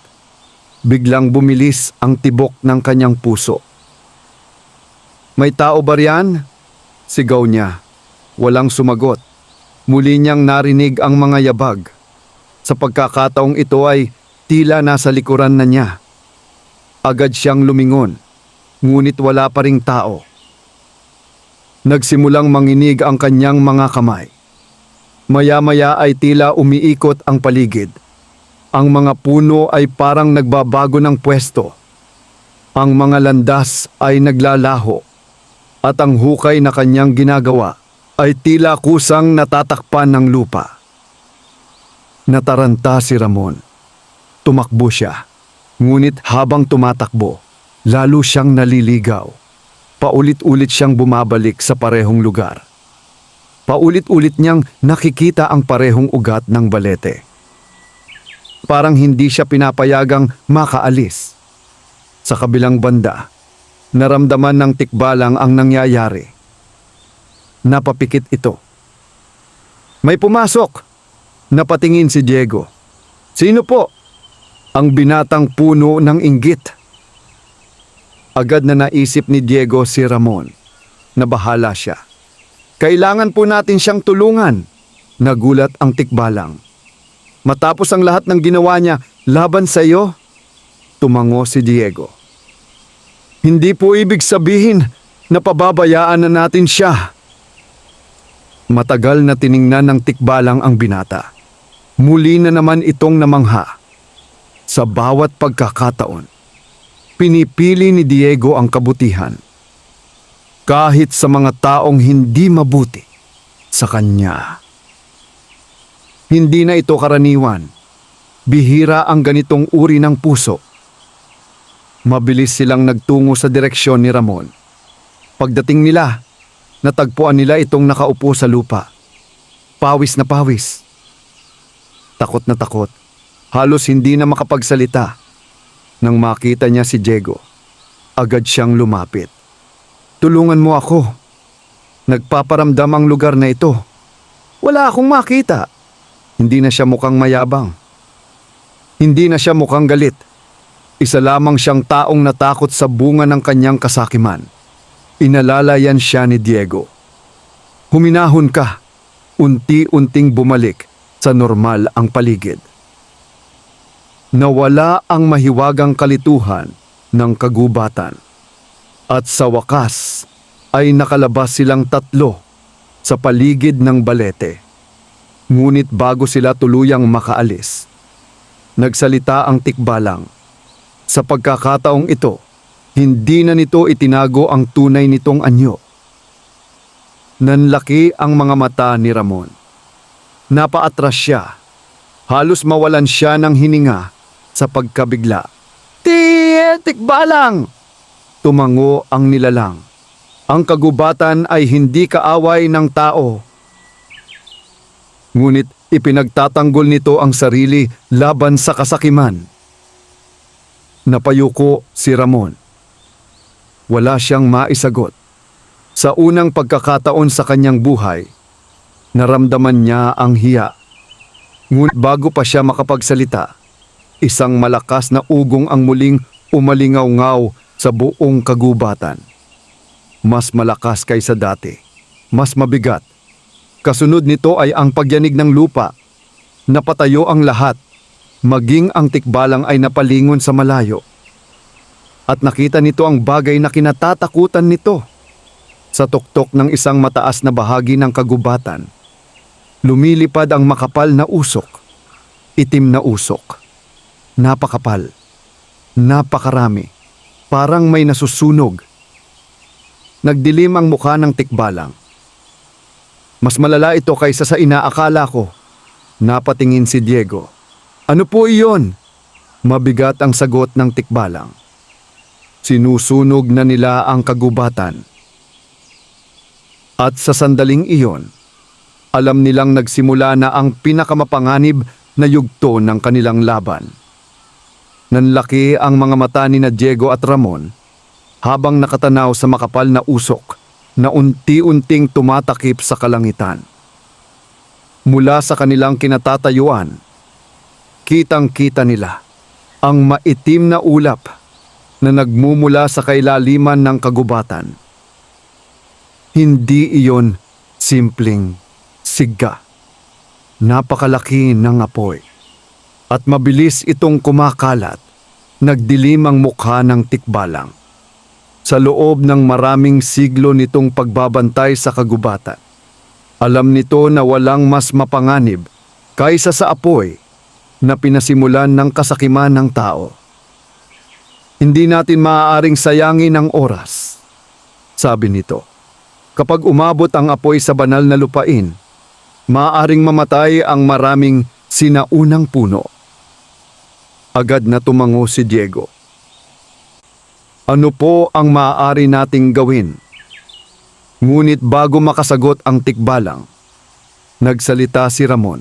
Biglang bumilis ang tibok ng kanyang puso. May tao ba riyan? Sigaw niya. Walang sumagot. Muli niyang narinig ang mga yabag. Sa pagkakataong ito ay tila nasa likuran na niya. Agad siyang lumingon, ngunit wala pa ring tao. Nagsimulang manginig ang kanyang mga kamay. Maya-maya ay tila umiikot ang paligid. Ang mga puno ay parang nagbabago ng pwesto. Ang mga landas ay naglalaho. At ang hukay na kanyang ginagawa ay tila kusang natatakpan ng lupa. Nataranta si Ramon. Tumakbo siya. Ngunit habang tumatakbo, lalo siyang naliligaw. Paulit-ulit siyang bumabalik sa parehong lugar. Paulit-ulit niyang nakikita ang parehong ugat ng balete. Parang hindi siya pinapayagang makaalis. Sa kabilang banda, naramdaman ng tikbalang ang nangyayari. Napapikit ito. May pumasok! Napatingin si Diego. Sino po? Ang binatang puno ng inggit. Agad na naisip ni Diego si Ramon. Nabahala siya. Kailangan po natin siyang tulungan. Nagulat ang tikbalang. Matapos ang lahat ng ginawa niya laban sa iyo, tumango si Diego. Hindi po ibig sabihin na pababayaan na natin siya. Matagal na tiningnan ng tikbalang ang binata. Muli na naman itong namangha. Sa bawat pagkakataon, pinipili ni Diego ang kabutihan. Kahit sa mga taong hindi mabuti sa kanya. Hindi na ito karaniwan. Bihira ang ganitong uri ng puso. Mabilis silang nagtungo sa direksyon ni Ramon. Pagdating nila, natagpuan nila itong nakaupo sa lupa. Pawis na pawis. Takot na takot. Halos hindi na makapagsalita. Nang makita niya si Diego, agad siyang lumapit. Tulungan mo ako. Nagpaparamdam ang lugar na ito. Wala akong makita. Hindi na siya mukhang mayabang. Hindi na siya mukhang galit. Isa lamang siyang taong natakot sa bunga ng kanyang kasakiman. Inalalayan siya ni Diego. Huminahon ka. Unti-unting bumalik sa normal ang paligid. Nawala ang mahiwagang kalituhan ng kagubatan. At sa wakas ay nakalabas silang tatlo sa paligid ng balete. Ngunit bago sila tuluyang makaalis, nagsalita ang tikbalang. Sa pagkakataong ito, hindi na nito itinago ang tunay nitong anyo. Nanlaki ang mga mata ni Ramon. Napaatras siya. Halos mawalan siya ng hininga sa pagkabigla. Tikbalang! Tumango ang nilalang. Ang kagubatan ay hindi kaaway ng tao. Ngunit ipinagtatanggol nito ang sarili laban sa kasakiman. Napayuko si Ramon. Wala siyang maisagot. Sa unang pagkakataon sa kanyang buhay, naramdaman niya ang hiya. Ngunit bago pa siya makapagsalita, isang malakas na ugong ang muling umalingaw-ngaw sa buong kagubatan. Mas malakas kaysa dati, mas mabigat. Kasunod nito ay ang pagyanig ng lupa. Napatayo ang lahat, maging ang tikbalang ay napalingon sa malayo. At nakita nito ang bagay na kinatatakutan nito. Sa tuktok ng isang mataas na bahagi ng kagubatan, lumilipad ang makapal na usok. Itim na usok. Napakapal. Napakarami. Parang may nasusunog. Nagdilim ang mukha ng tikbalang. Mas malala ito kaysa sa inaakala ko. Napatingin si Diego. Ano po iyon? Mabigat ang sagot ng tikbalang. Sinusunog na nila ang kagubatan. At sa sandaling iyon, alam nilang nagsimula na ang pinakamapanganib na yugto ng kanilang laban. Nanlaki ang mga mata ni Diego at Ramon habang nakatanaw sa makapal na usok na unti-unting tumatakip sa kalangitan. Mula sa kanilang kinatatayuan, kitang-kita nila ang maitim na ulap na nagmumula sa kailaliman ng kagubatan. Hindi iyon simpleng sigga. Napakalaki ng apoy. At mabilis itong kumakalat, nagdilim ang mukha ng tikbalang. Sa loob ng maraming siglo nitong pagbabantay sa kagubatan, alam nito na walang mas mapanganib kaysa sa apoy na pinasimulan ng kasakiman ng tao. Hindi natin maaaring sayangin ang oras, sabi nito. Kapag umabot ang apoy sa banal na lupain, maaaring mamatay ang maraming sinaunang puno. Agad na tumango si Diego. Ano po ang maaari nating gawin? Ngunit bago makasagot ang tikbalang, nagsalita si Ramon.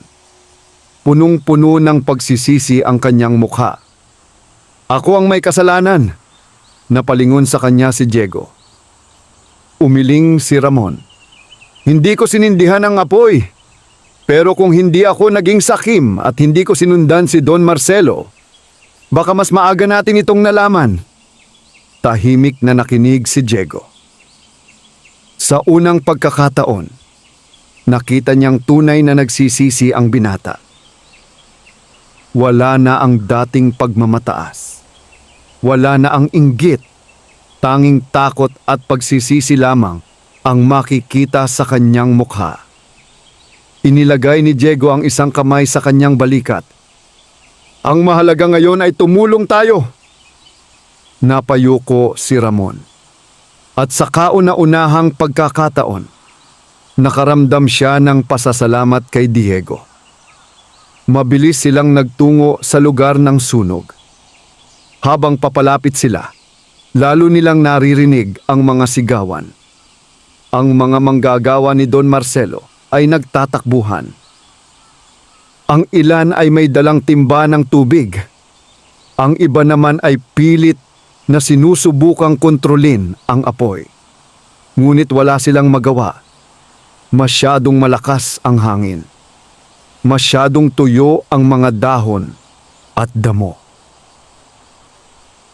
Punong-puno ng pagsisisi ang kanyang mukha. Ako ang may kasalanan, napalingon sa kanya si Diego. Umiling si Ramon. Hindi ko sinindihan ang apoy. Pero kung hindi ako naging sakim at hindi ko sinundan si Don Marcelo, baka mas maaga natin itong nalaman. Tahimik na nakinig si Diego. Sa unang pagkakataon, nakita niyang tunay na nagsisisi ang binata. Wala na ang dating pagmamataas. Wala na ang inggit. Tanging takot at pagsisisi lamang ang makikita sa kanyang mukha. Inilagay ni Diego ang isang kamay sa kanyang balikat. Ang mahalaga ngayon ay tumulong tayo. Napayuko si Ramon. At sa kauna-unahang pagkakataon, nakaramdam siya ng pasasalamat kay Diego. Mabilis silang nagtungo sa lugar ng sunog. Habang papalapit sila, lalo nilang naririnig ang mga sigawan. Ang mga manggagawa ni Don Marcelo ay nagtatakbuhan. Ang ilan ay may dalang timba ng tubig. Ang iba naman ay pilit na sinusubukang kontrolin ang apoy. Ngunit wala silang magawa Masyadong malakas ang hangin. Masyadong tuyo ang mga dahon at damo.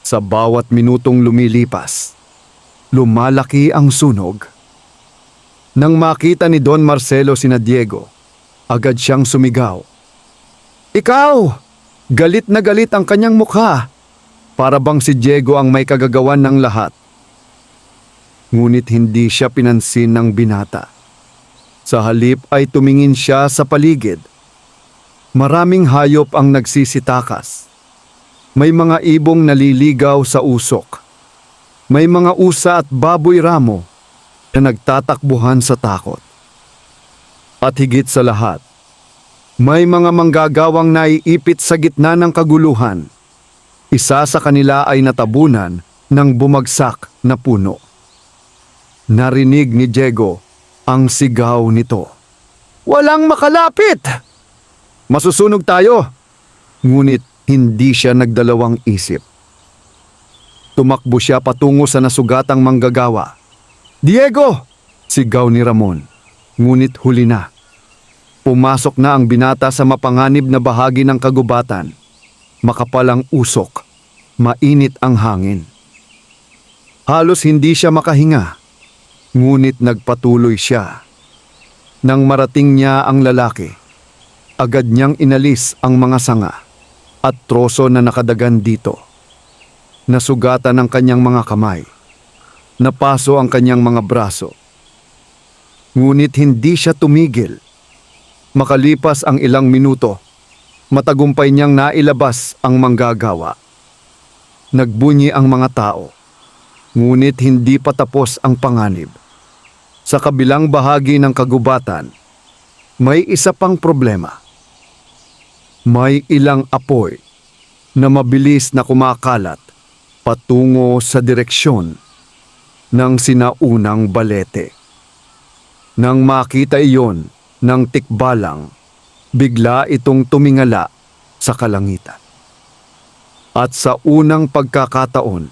Sa bawat minutong lumilipas, lumalaki ang sunog. Nang makita ni Don Marcelo sina Diego, agad siyang sumigaw. "Ikaw!" Galit na galit ang kanyang mukha. Para bang si Diego ang may kagagawan ng lahat. Ngunit hindi siya pinansin ng binata. Sa halip ay tumingin siya sa paligid. Maraming hayop ang nagsisitakas. May mga ibong naliligaw sa usok. May mga usa at baboy ramo na nagtatakbuhan sa takot. At higit sa lahat, may mga manggagawang naiipit sa gitna ng kaguluhan. Isa sa kanila ay natabunan ng bumagsak na puno. Narinig ni Diego ang sigaw nito. "Walang makalapit! Masusunog tayo!" Ngunit hindi siya nagdalawang isip. Tumakbo siya patungo sa nasugatang manggagawa. "Diego!" sigaw ni Ramon. Ngunit huli na. Pumasok na ang binata sa mapanganib na bahagi ng kagubatan. Makapal ang usok, mainit ang hangin. Halos hindi siya makahinga, ngunit nagpatuloy siya. Nang marating niya ang lalaki, agad niyang inalis ang mga sanga at troso na nakadagan dito. Nasugatan ang kanyang mga kamay. Napaso ang kanyang mga braso. Ngunit hindi siya tumigil. Makalipas ang ilang minuto, matagumpay niyang nailabas ang manggagawa. Nagbunyi ang mga tao, ngunit hindi pa tapos ang panganib. Sa kabilang bahagi ng kagubatan, may isa pang problema. May ilang apoy na mabilis na kumakalat patungo sa direksyon ng sinaunang balete. Nang makita iyon ng tikbalang, bigla itong tumingala sa kalangitan. At sa unang pagkakataon,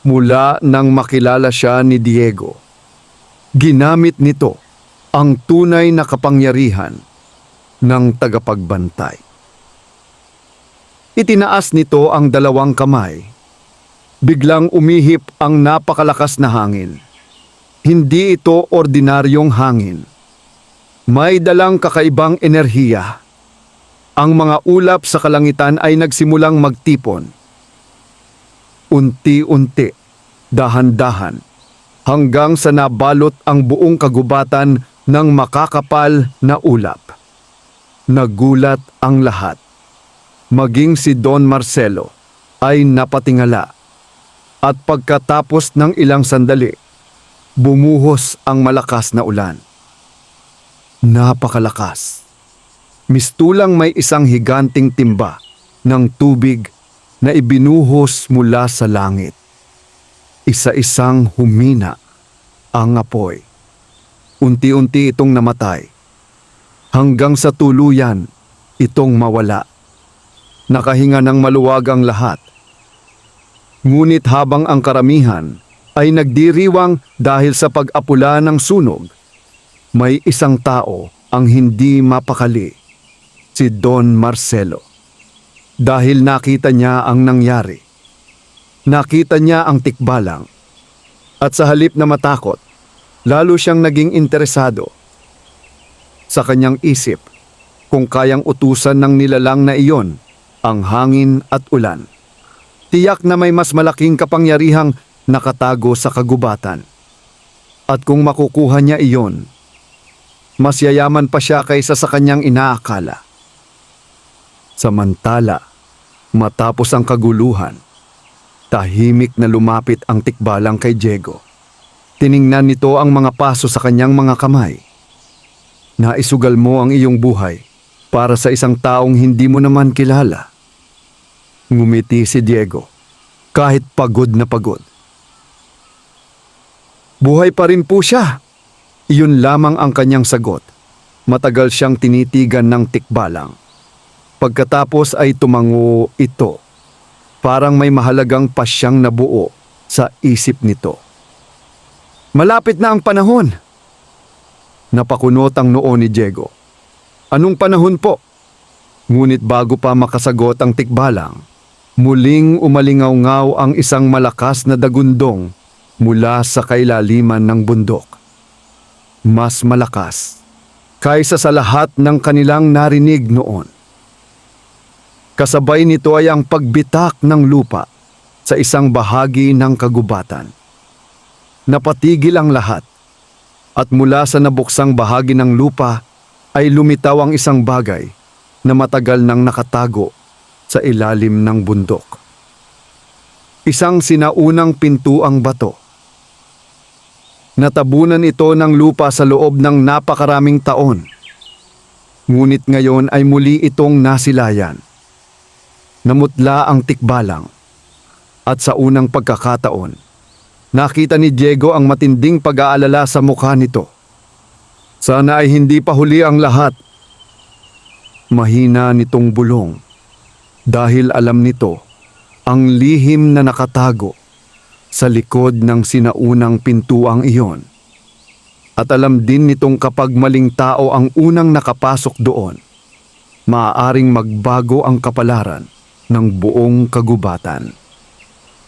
mula nang makilala siya ni Diego, ginamit nito ang tunay na kapangyarihan ng tagapagbantay. Itinaas nito ang dalawang kamay. Biglang umihip ang napakalakas na hangin. Hindi ito ordinaryong hangin. May dalang kakaibang enerhiya. Ang mga ulap sa kalangitan ay nagsimulang magtipon. Unti-unti, dahan-dahan, hanggang sa nabalot ang buong kagubatan ng makakapal na ulap. Nagulat ang lahat. Maging si Don Marcelo ay napatingala. At pagkatapos ng ilang sandali, bumuhos ang malakas na ulan. Napakalakas. Mistulang may isang higanting timba ng tubig na ibinuhos mula sa langit. Isa-isang humina ang apoy. Unti-unti itong namatay. Hanggang sa tuluyan itong mawala. Nakahinga ng maluwag ang lahat. Ngunit habang ang karamihan ay nagdiriwang dahil sa pag-apula ng sunog, may isang tao ang hindi mapakali, si Don Marcelo. Dahil nakita niya ang nangyari. Nakita niya ang tikbalang. At sa halip na matakot, lalo siyang naging interesado. Sa kanyang isip, kung kayang utusan ng nilalang na iyon ang hangin at ulan. Tiyak na may mas malaking kapangyarihang nakatago sa kagubatan. At kung makukuha niya iyon, mas yayaman pa siya kaysa sa kanyang inaakala. Samantala, matapos ang kaguluhan, tahimik na lumapit ang tikbalang kay Diego. Tiningnan nito ang mga paso sa kanyang mga kamay. Naisugal mo ang iyong buhay para sa isang taong hindi mo naman kilala. Ngumiti si Diego, kahit pagod na pagod. Buhay pa rin po siya. Iyon lamang ang kanyang sagot. Matagal siyang tinitigan ng tikbalang. Pagkatapos ay tumango ito. Parang may mahalagang pasyang nabuo sa isip nito. Malapit na ang panahon. Napakunot ang noo ni Diego. Anong panahon po? Ngunit bago pa makasagot ang tikbalang, muling umalingaw-ngaw ang isang malakas na dagundong mula sa kailaliman ng bundok. Mas malakas kaysa sa lahat ng kanilang narinig noon. Kasabay nito ay ang pagbitak ng lupa sa isang bahagi ng kagubatan. Napatigil ang lahat at mula sa nabuksang bahagi ng lupa ay lumitaw ang isang bagay na matagal nang nakatago sa ilalim ng bundok. Isang sinaunang pintuang bato. Natabunan ito ng lupa sa loob ng napakaraming taon. Ngunit ngayon ay muli itong nasilayan. Namutla ang tikbalang. At sa unang pagkakataon, nakita ni Diego ang matinding pag-aalala sa mukha nito. Sana ay hindi pa huli ang lahat. Mahina nitong bulong dahil alam nito ang lihim na nakatago sa likod ng sinaunang pintuang iyon. At alam din nitong kapag maling tao ang unang nakapasok doon, maaaring magbago ang kapalaran ng buong kagubatan.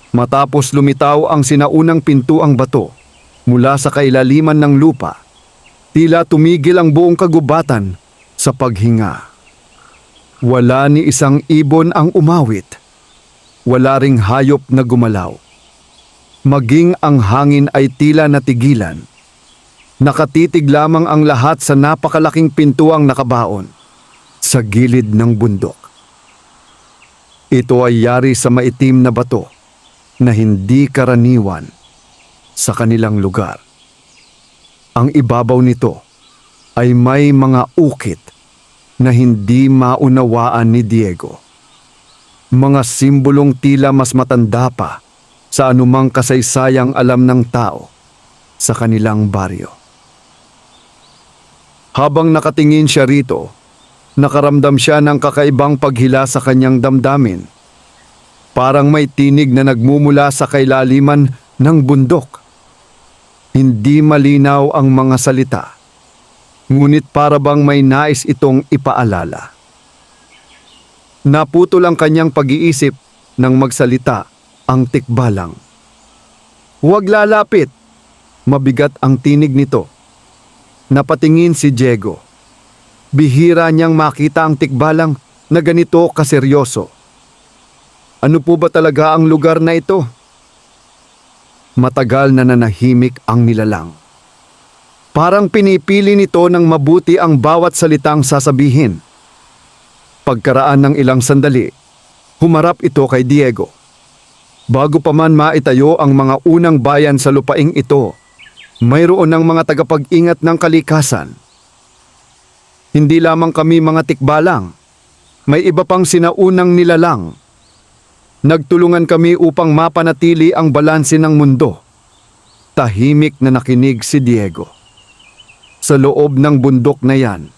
Matapos lumitaw ang sinaunang pintuang bato mula sa kailaliman ng lupa, tila tumigil ang buong kagubatan sa paghinga. Wala ni isang ibon ang umawit. Wala ring hayop na gumalaw. Maging ang hangin ay tila natigilan. Nakatitig lamang ang lahat sa napakalaking pintuang nakabaon sa gilid ng bundok. Ito ay yari sa maitim na bato na hindi karaniwan sa kanilang lugar. Ang ibabaw nito ay may mga ukit na hindi maunawaan ni Diego. Mga simbolong tila mas matanda pa sa anumang kasaysayang alam ng tao sa kanilang baryo. Habang nakatingin siya rito, nakaramdam siya ng kakaibang paghila sa kanyang damdamin. Parang may tinig na nagmumula sa kailaliman ng bundok. Hindi malinaw ang mga salita, ngunit para bang may nais itong ipaalala. Naputol ang kanyang pag-iisip nang magsalita ang tikbalang. "Huwag lalapit!" Mabigat ang tinig nito. Napatingin si Diego. Bihira niyang makita ang tikbalang na ganito kaseryoso. Ano po ba talaga ang lugar na ito? Matagal na nanahimik ang nilalang. Parang pinipili nito ng mabuti ang bawat salitang sasabihin. Pagkaraan ng ilang sandali, humarap ito kay Diego. Bago pa man maitayo ang mga unang bayan sa lupaing ito, mayroon ng mga tagapag-ingat ng kalikasan. Hindi lamang kami mga tikbalang, may iba pang sinaunang nilalang. Nagtulungan kami upang mapanatili ang balanse ng mundo. Tahimik na nakinig si Diego. Sa loob ng bundok na yan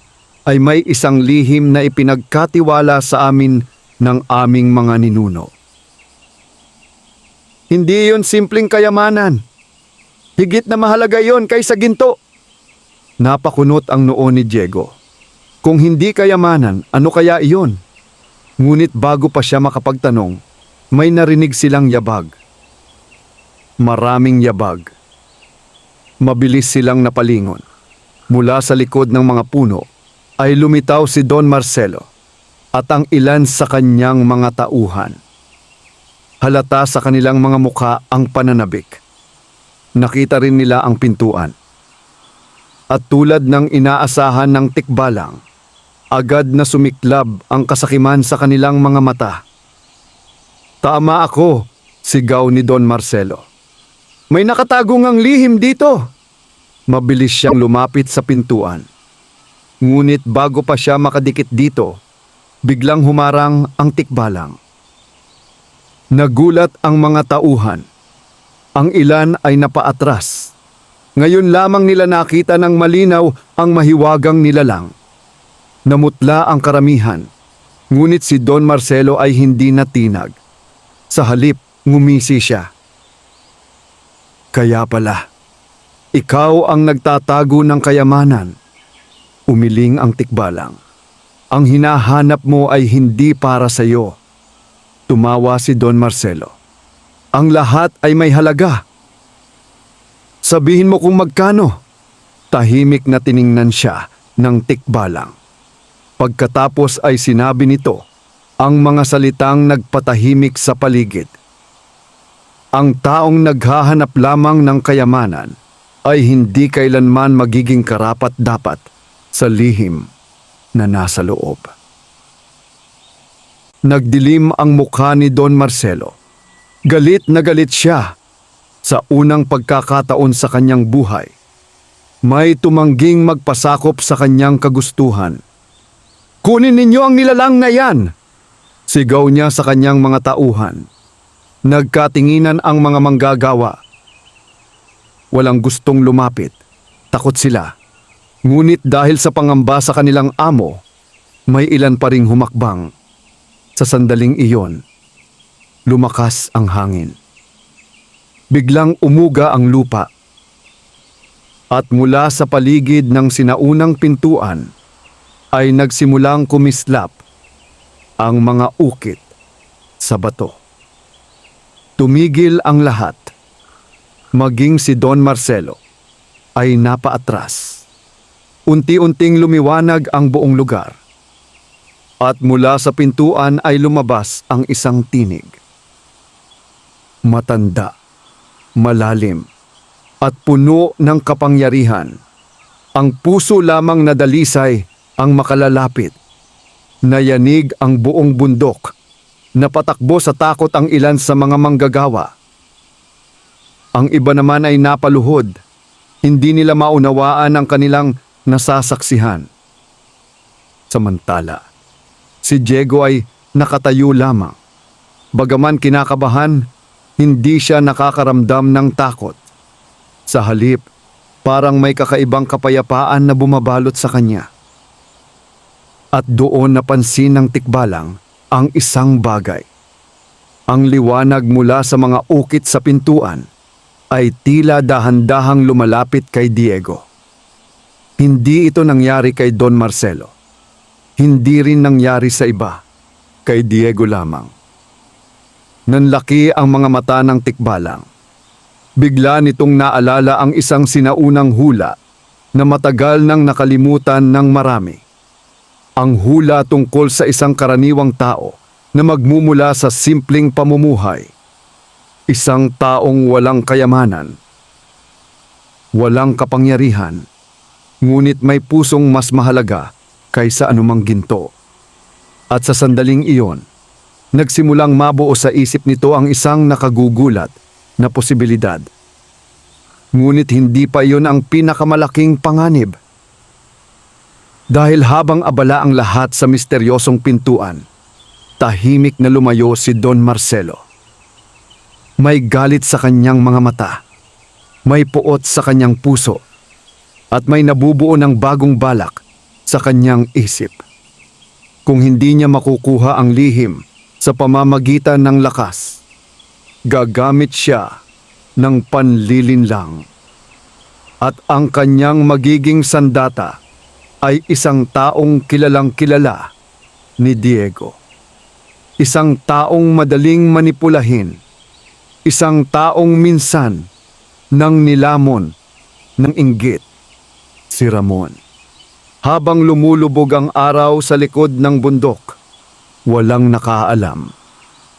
ay may isang lihim na ipinagkatiwala sa amin ng aming mga ninuno. Hindi yon simpleng kayamanan. Higit na mahalaga yon kaysa ginto. Napakunot ang noo ni Diego. Kung hindi kayamanan, ano kaya iyon? Ngunit bago pa siya makapagtanong, may narinig silang yabag. Maraming yabag. Mabilis silang napalingon. Mula sa likod ng mga puno ay lumitaw si Don Marcelo at ang ilan sa kanyang mga tauhan. Halata sa kanilang mga mukha ang pananabik. Nakita rin nila ang pintuan. At tulad ng inaasahan ng tikbalang, agad na sumiklab ang kasakiman sa kanilang mga mata. "Tama ako," sigaw ni Don Marcelo. "May nakatagong ang lihim dito." Mabilis siyang lumapit sa pintuan. Ngunit bago pa siya makadikit dito, biglang humarang ang tikbalang. Nagulat ang mga tauhan. Ang ilan ay napaatras. Ngayon lamang nila nakita ng malinaw ang mahiwagang nilalang. Namutla ang karamihan, ngunit si Don Marcelo ay hindi natinag. Sa halip, ngumisi siya. "Kaya pala, Ikaw ang nagtatago ng kayamanan. Umiling ang tikbalang. Ang hinahanap mo ay hindi para sa iyo. Tumawa si Don Marcelo. Ang lahat ay may halaga. Sabihin mo kung magkano. Tahimik na tiningnan siya ng tikbalang. Pagkatapos ay sinabi nito ang mga salitang nagpatahimik sa paligid. Ang taong naghahanap lamang ng kayamanan ay hindi kailanman magiging karapat-dapat sa lihim na nasa loob. Nagdilim ang mukha ni Don Marcelo. Galit na galit siya sa unang pagkakataon sa kanyang buhay. May tumangging magpasakop sa kanyang kagustuhan. Kunin ninyo ang nilalang na yan! Sigaw niya sa kanyang mga tauhan. Nagkatinginan ang mga manggagawa. Walang gustong lumapit. Takot sila. Ngunit dahil sa pangamba sa kanilang amo, may ilan pa ring humakbang. Sa sandaling iyon, lumakas ang hangin. Biglang umuga ang lupa. At mula sa paligid ng sinaunang pintuan ay nagsimulang kumislap ang mga ukit sa bato. Tumigil ang lahat. Maging si Don Marcelo ay napaatras. Unti-unting lumiwanag ang buong lugar. At mula sa pintuan ay lumabas ang isang tinig. Matanda, malalim, at puno ng kapangyarihan. Ang puso lamang na dalisay ang makalalapit. Nayanig ang buong bundok. Napatakbo sa takot ang ilan sa mga manggagawa. Ang iba naman ay napaluhod. Hindi nila maunawaan ang kanilang nasasaksihan. Samantala, si Diego ay nakatayo lamang. Bagaman kinakabahan, hindi siya nakakaramdam ng takot. Sa halip, parang may kakaibang kapayapaan na bumabalot sa kanya. At doon napansin ng tikbalang ang isang bagay. Ang liwanag mula sa mga ukit sa pintuan ay tila dahan-dahang lumalapit kay Diego. Hindi ito nangyari kay Don Marcelo. Hindi rin nangyari sa iba, kay Diego lamang. Nanlaki ang mga mata ng tikbalang. Bigla nitong naalala ang isang sinaunang hula na matagal nang nakalimutan ng marami. Ang hula tungkol sa isang karaniwang tao na magmumula sa simpleng pamumuhay. Isang taong walang kayamanan, walang kapangyarihan, ngunit may pusong mas mahalaga kaysa anumang ginto. At sa sandaling iyon, nagsimulang mabuo sa isip nito ang isang nakagugulat na posibilidad. Ngunit hindi pa iyon ang pinakamalaking panganib. Dahil habang abala ang lahat sa misteryosong pintuan, tahimik na lumayo si Don Marcelo. May galit sa kanyang mga mata, may puot sa kanyang puso, at may nabubuo ng bagong balak sa kanyang isip. Kung hindi niya makukuha ang lihim sa pamamagitan ng lakas, gagamit siya ng panlilinlang. At ang kanyang magiging sandata ay isang taong kilalang-kilala ni Diego. Isang taong madaling manipulahin. Isang taong minsan nang nilamon ng inggit, si Ramon. Habang lumulubog ang araw sa likod ng bundok, walang nakaalam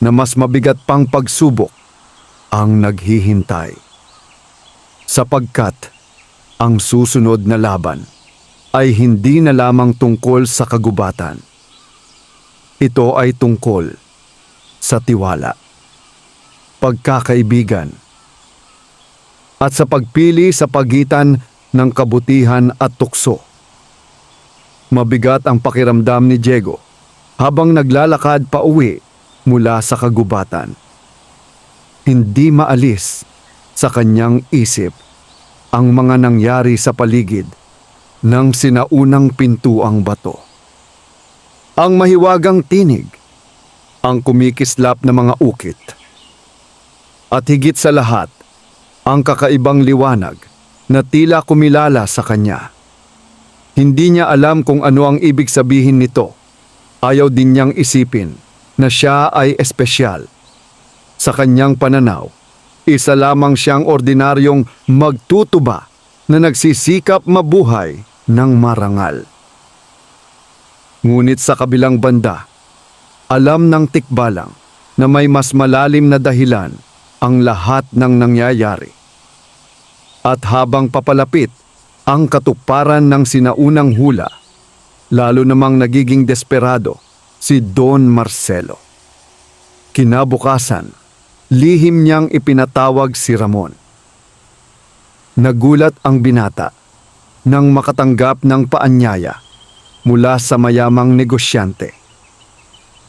na mas mabigat pang pagsubok ang naghihintay. Sapagkat ang susunod na laban ay hindi na lamang tungkol sa kagubatan. Ito ay tungkol sa tiwala, pagkakaibigan, at sa pagpili sa pagitan ng kabutihan at tukso. Mabigat ang pakiramdam ni Diego habang naglalakad pa uwi mula sa kagubatan. Hindi maalis sa kanyang isip ang mga nangyari sa paligid ng sinaunang pintuang bato. Ang mahiwagang tinig, ang kumikislap na mga ukit, at higit sa lahat, ang kakaibang liwanag na tila kumilala sa kanya. Hindi niya alam kung ano ang ibig sabihin nito. Ayaw din niyang isipin na siya ay espesyal. Sa kanyang pananaw, isa lamang siyang ordinaryong magtutuba na nagsisikap mabuhay ng marangal. Ngunit sa kabilang banda, alam ng tikbalang na may mas malalim na dahilan ang lahat ng nangyayari. At habang papalapit ang katuparan ng sinaunang hula, lalo namang nagiging desperado si Don Marcelo. Kinabukasan, lihim niyang ipinatawag si Ramon. Nagulat ang binata nang makatanggap ng paanyaya mula sa mayamang negosyante.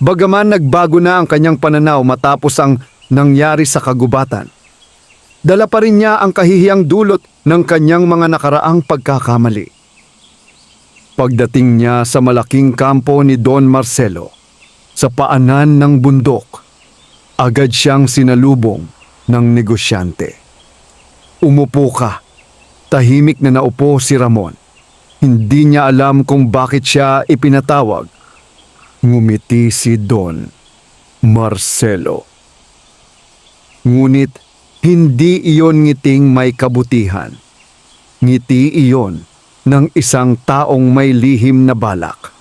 Bagaman nagbago na ang kanyang pananaw matapos ang nangyari sa kagubatan, dala pa rin niya ang kahihiyang dulot ng kanyang mga nakaraang pagkakamali. Pagdating niya sa malaking kampo ni Don Marcelo, sa paanan ng bundok, agad siyang sinalubong ng negosyante. Umupo ka. Tahimik na naupo si Ramon. Hindi niya alam kung bakit siya ipinatawag. Ngumiti si Don Marcelo. Ngunit hindi iyon ngiting may kabutihan. Ngiti iyon ng isang taong may lihim na balak.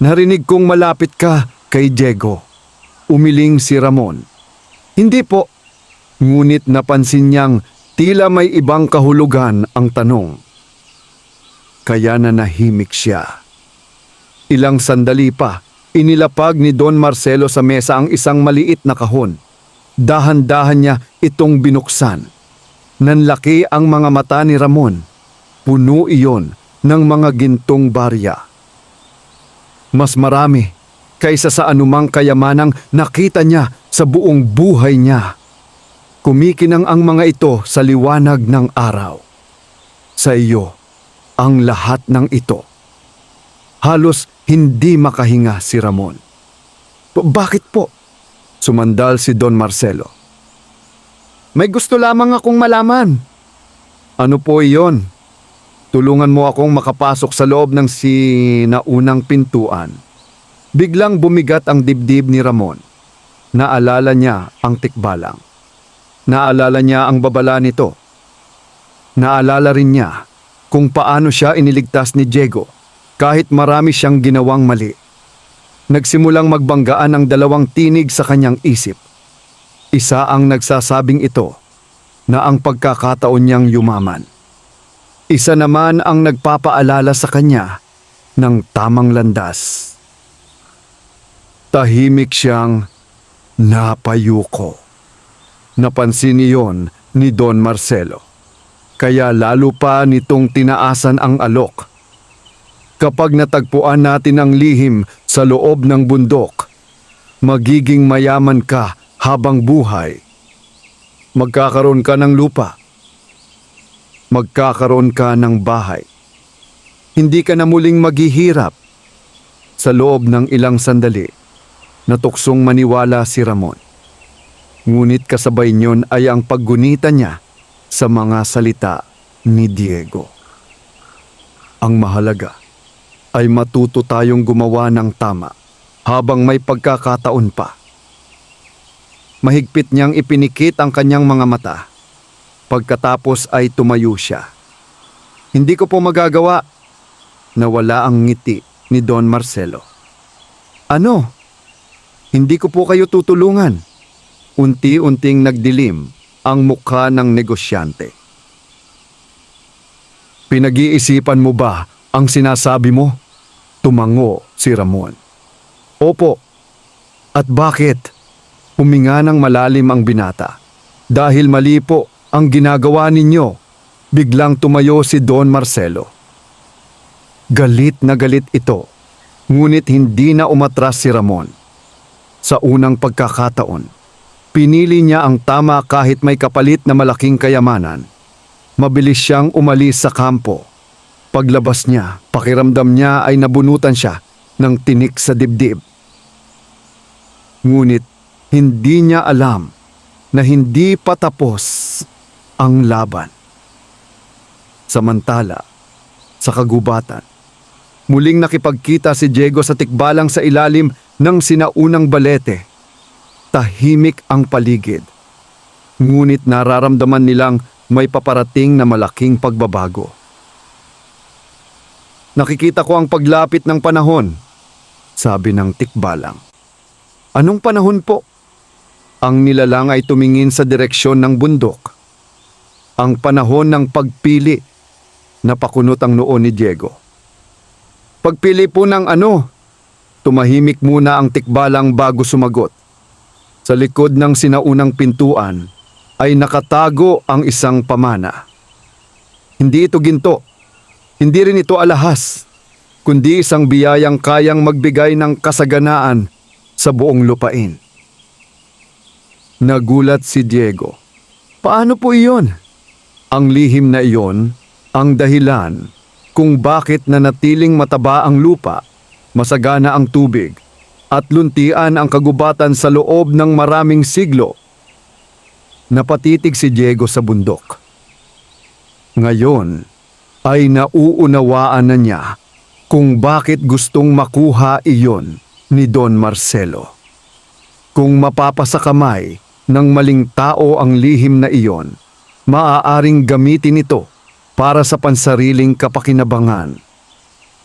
Narinig kong malapit ka kay Diego. Umiling si Ramon. Hindi po. Ngunit napansin niyang tila may ibang kahulugan ang tanong. Kaya nanahimik siya. Ilang sandali pa, inilapag ni Don Marcelo sa mesa ang isang maliit na kahon. Dahan-dahan niya itong binuksan. Nanlaki ang mga mata ni Ramon. Puno iyon ng mga gintong barya. Mas marami kaysa sa anumang kayamanang nakita niya sa buong buhay niya. Kumikinang ang mga ito sa liwanag ng araw. Sa iyo, ang lahat ng ito. Halos hindi makahinga si Ramon. Bakit po? Sumandal si Don Marcelo. May gusto lamang akong malaman. Ano po iyon? Tulungan mo akong makapasok sa loob ng sinaunang pintuan. Biglang bumigat ang dibdib ni Ramon. Naalala niya ang tikbalang. Naalala niya ang babala nito. Naalala rin niya kung paano siya iniligtas ni Diego kahit marami siyang ginawang mali. Nagsimulang magbanggaan ang dalawang tinig sa kanyang isip. Isa ang nagsasabing ito na ang pagkakataon niyang yumaman. Isa naman ang nagpapaalala sa kanya ng tamang landas. Tahimik siyang napayuko. Napansin iyon ni Don Marcelo. Kaya lalo pa nitong tinaasan ang alok. Kapag natagpuan natin ang lihim sa loob ng bundok, magiging mayaman ka habang buhay. Magkakaroon ka ng lupa. Magkakaroon ka ng bahay. Hindi ka na muling maghihirap. Sa loob ng ilang sandali, natuksong maniwala si Ramon. Ngunit kasabay niyon ay ang paggunita niya sa mga salita ni Diego. Ang mahalaga ay matuto tayong gumawa ng tama habang may pagkakataon pa. Mahigpit niyang ipinikit ang kanyang mga mata. Pagkatapos ay tumayo siya. Hindi ko po magagawa. Nawala ang ngiti ni Don Marcelo. Ano? Hindi ko po kayo tutulungan. Unti-unting nagdilim ang mukha ng negosyante. Pinag-iisipan mo ba ang sinasabi mo? Tumango si Ramon. Opo. At bakit? Huminga ng malalim ang binata. Dahil mali po ang ginagawa ninyo. Biglang tumayo si Don Marcelo. Galit na galit ito. Ngunit hindi na umatras si Ramon. Sa unang pagkakataon, pinili niya ang tama kahit may kapalit na malaking kayamanan. Mabilis siyang umalis sa kampo. Paglabas niya, pakiramdam niya ay nabunutan siya ng tinik sa dibdib. Ngunit hindi niya alam na hindi pa tapos ang laban. Samantala, sa kagubatan, muling nakipagkita si Diego sa tikbalang sa ilalim ng sinaunang balete. Tahimik ang paligid. Ngunit nararamdaman nilang may paparating na malaking pagbabago. Nakikita ko ang paglapit ng panahon, sabi ng tikbalang. Anong panahon po? Ang nilalang ay tumingin sa direksyon ng bundok. Ang panahon ng pagpili, napakunot ang noo ni Diego. Pagpili po ng ano? Tumahimik muna ang tikbalang bago sumagot. Sa likod ng sinaunang pintuan ay nakatago ang isang pamana. Hindi ito ginto, hindi rin ito alahas, kundi isang biyayang kayang magbigay ng kasaganaan sa buong lupain. Nagulat si Diego. Paano po iyon? Ang lihim na iyon ang dahilan kung bakit nanatiling mataba ang lupa, masagana ang tubig, at luntian ang kagubatan sa loob ng maraming siglo. Napatitig si Diego sa bundok. Ngayon ay nauunawaan na niya kung bakit gustong makuha iyon ni Don Marcelo. Kung mapapasakamay ng maling tao ang lihim na iyon, maaaring gamitin ito para sa pansariling kapakinabangan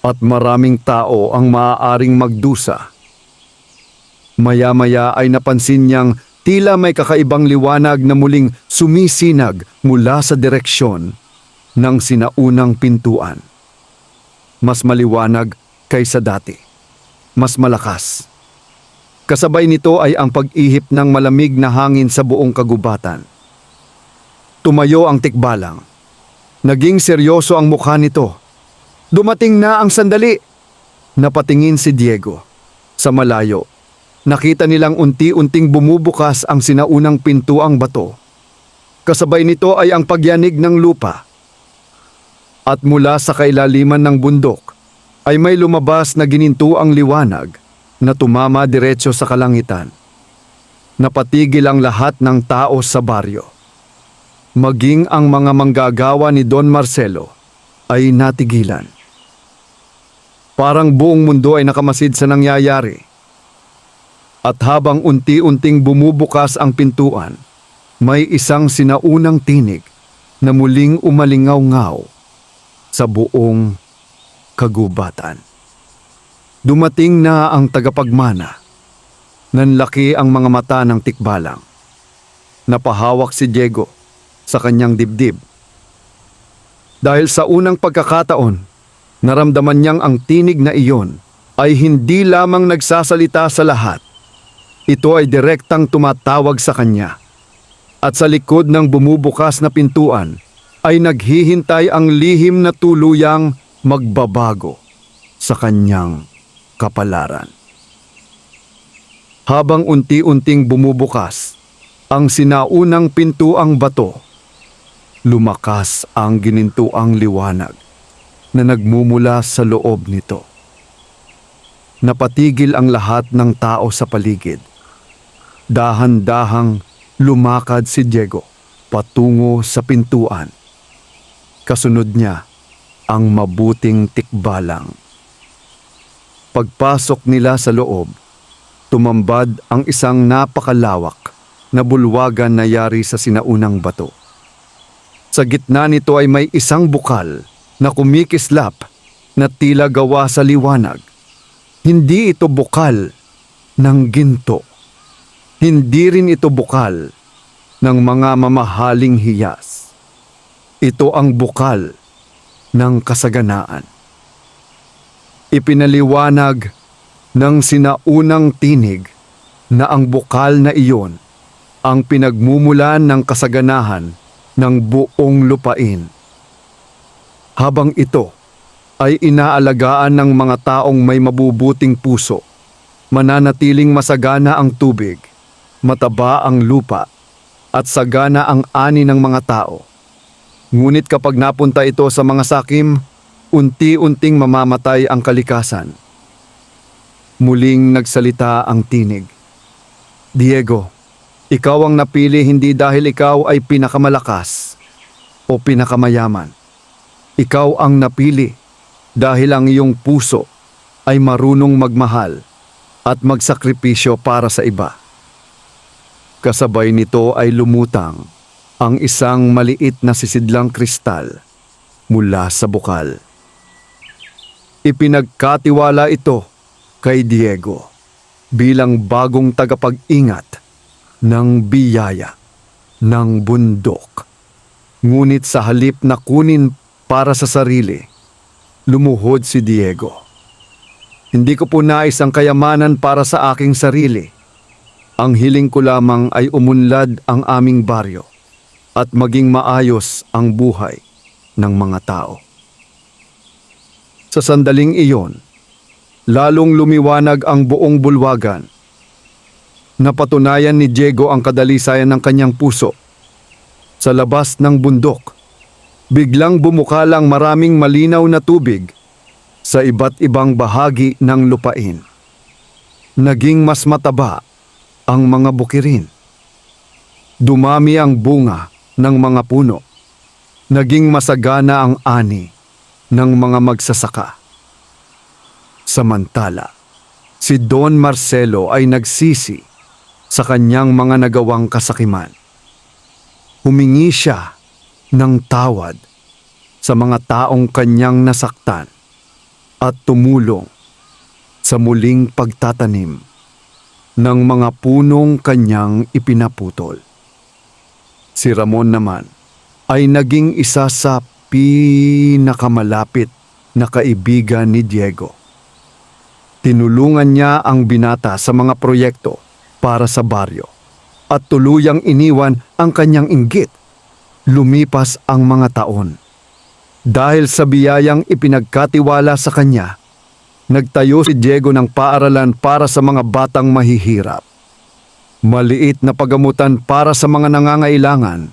at maraming tao ang maaaring magdusa. Maya-maya ay napansin niyang tila may kakaibang liwanag na muling sumisinag mula sa direksyon ng sinaunang pintuan. Mas maliwanag kaysa dati. Mas malakas. Kasabay nito ay ang pag-ihip ng malamig na hangin sa buong kagubatan. Tumayo ang tikbalang. Naging seryoso ang mukha nito. Dumating na ang sandali. Napatingin si Diego. Sa malayo, nakita nilang unti-unting bumubukas ang sinaunang pintuang bato. Kasabay nito ay ang pagyanig ng lupa. At mula sa kailaliman ng bundok ay may lumabas na ginintuang liwanag na tumama diretso sa kalangitan. Napatigil ang lahat ng tao sa baryo. Maging ang mga manggagawa ni Don Marcelo ay natigilan. Parang buong mundo ay nakamasid sa nangyayari. At habang unti-unting bumubukas ang pintuan, may isang sinaunang tinig na muling umalingaw-ngaw sa buong kagubatan. Dumating na ang tagapagmana. Nanlaki ang mga mata ng tikbalang. Napahawak si Diego sa kanyang dibdib. Dahil sa unang pagkakataon, naramdaman niyang ang tinig na iyon ay hindi lamang nagsasalita sa lahat. Ito ay direktang tumatawag sa kanya. At sa likod ng bumubukas na pintuan ay naghihintay ang lihim na tuluyang magbabago sa kanyang kapalaran. Habang unti-unting bumubukas ang sinaunang pintuang bato, lumakas ang ginintuang liwanag na nagmumula sa loob nito. Napatigil ang lahat ng tao sa paligid. Dahan-dahang lumakad si Diego patungo sa pintuan. Kasunod niya ang mabuting tikbalang. Pagpasok nila sa loob, tumambad ang isang napakalawak na bulwagan na yari sa sinaunang bato. Sa gitna nito ay may isang bukal na kumikislap na tila gawa sa liwanag. Hindi ito bukal ng ginto. Hindi rin ito bukal ng mga mamahaling hiyas. Ito ang bukal ng kasaganaan. Ipinaliwanag ng sinaunang tinig na ang bukal na iyon ang pinagmumulan ng kasaganahan ng buong lupain. Habang ito ay inaalagaan ng mga taong may mabubuting puso, mananatiling masagana ang tubig, mataba ang lupa, at sagana ang ani ng mga tao. Ngunit kapag napunta ito sa mga sakim, unti-unting mamamatay ang kalikasan. Muling nagsalita ang tinig. Diego, ikaw ang napili hindi dahil ikaw ay pinakamalakas o pinakamayaman. Ikaw ang napili dahil ang iyong puso ay marunong magmahal at magsakripisyo para sa iba. Kasabay nito ay lumutang ang isang maliit na sisidlang kristal mula sa bukal. Ipinagkatiwala ito kay Diego bilang bagong tagapag-ingat ng biyaya ng bundok. Ngunit sa halip na kunin para sa sarili, lumuhod si Diego. Hindi ko po nais ang kayamanan para sa aking sarili. Ang hiling ko lamang ay umunlad ang aming baryo at maging maayos ang buhay ng mga tao. Sa sandaling iyon, lalong lumiwanag ang buong bulwagan. Napatunayan ni Diego ang kadalisayan ng kanyang puso. Sa labas ng bundok, biglang bumukalang maraming malinaw na tubig sa iba't ibang bahagi ng lupain. Naging mas mataba ang mga bukirin. Dumami ang bunga ng mga puno. Naging masagana ang ani ng mga magsasaka. Samantala, si Don Marcelo ay nagsisi sa kanyang mga nagawang kasakiman. Humingi siya ng tawad sa mga taong kanyang nasaktan at tumulong sa muling pagtatanim ng mga punong kanyang ipinaputol. Si Ramon naman ay naging isa sa pinakamalapit na kaibigan ni Diego. Tinulungan niya ang binata sa mga proyekto para sa baryo at tuluyang iniwan ang kanyang inggit. Lumipas ang mga taon. Dahil sa biyayang ipinagkatiwala sa kanya, nagtayo si Diego ng paaralan para sa mga batang mahihirap. Maliit na pagamutan para sa mga nangangailangan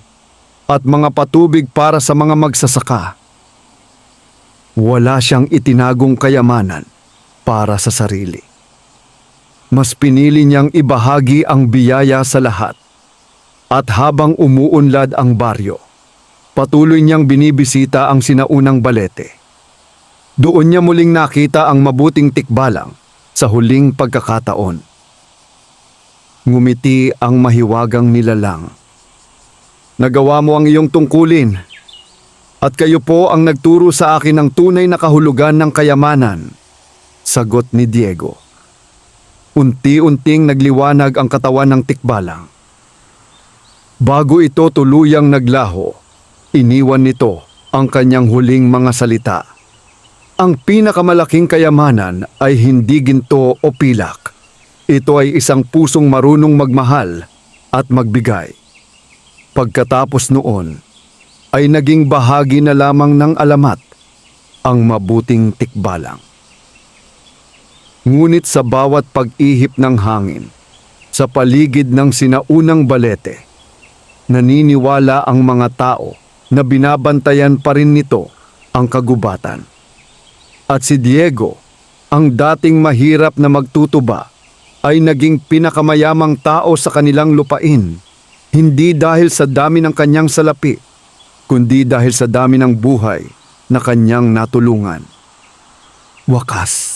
at mga patubig para sa mga magsasaka. Wala siyang itinagong kayamanan para sa sarili. Mas pinili niyang ibahagi ang biyaya sa lahat. At habang umuunlad ang baryo, patuloy niyang binibisita ang sinaunang balete. Doon niya muling nakita ang mabuting tikbalang sa huling pagkakataon. Ngumiti ang mahiwagang nilalang. Nagawa mo ang iyong tungkulin, at kayo po ang nagturo sa akin ng tunay na kahulugan ng kayamanan, sagot ni Diego. Unti-unting nagliwanag ang katawan ng tikbalang. Bago ito tuluyang naglaho, iniwan nito ang kanyang huling mga salita. Ang pinakamalaking kayamanan ay hindi ginto o pilak. Ito ay isang pusong marunong magmahal at magbigay. Pagkatapos noon, ay naging bahagi na lamang ng alamat ang mabuting tikbalang. Ngunit sa bawat pag-ihip ng hangin, sa paligid ng sinaunang balete, naniniwala ang mga tao na binabantayan pa rin nito ang kagubatan. At si Diego, ang dating mahirap na magtutuba, ay naging pinakamayamang tao sa kanilang lupain, hindi dahil sa dami ng kanyang salapi, kundi dahil sa dami ng buhay na kanyang natulungan. Wakas.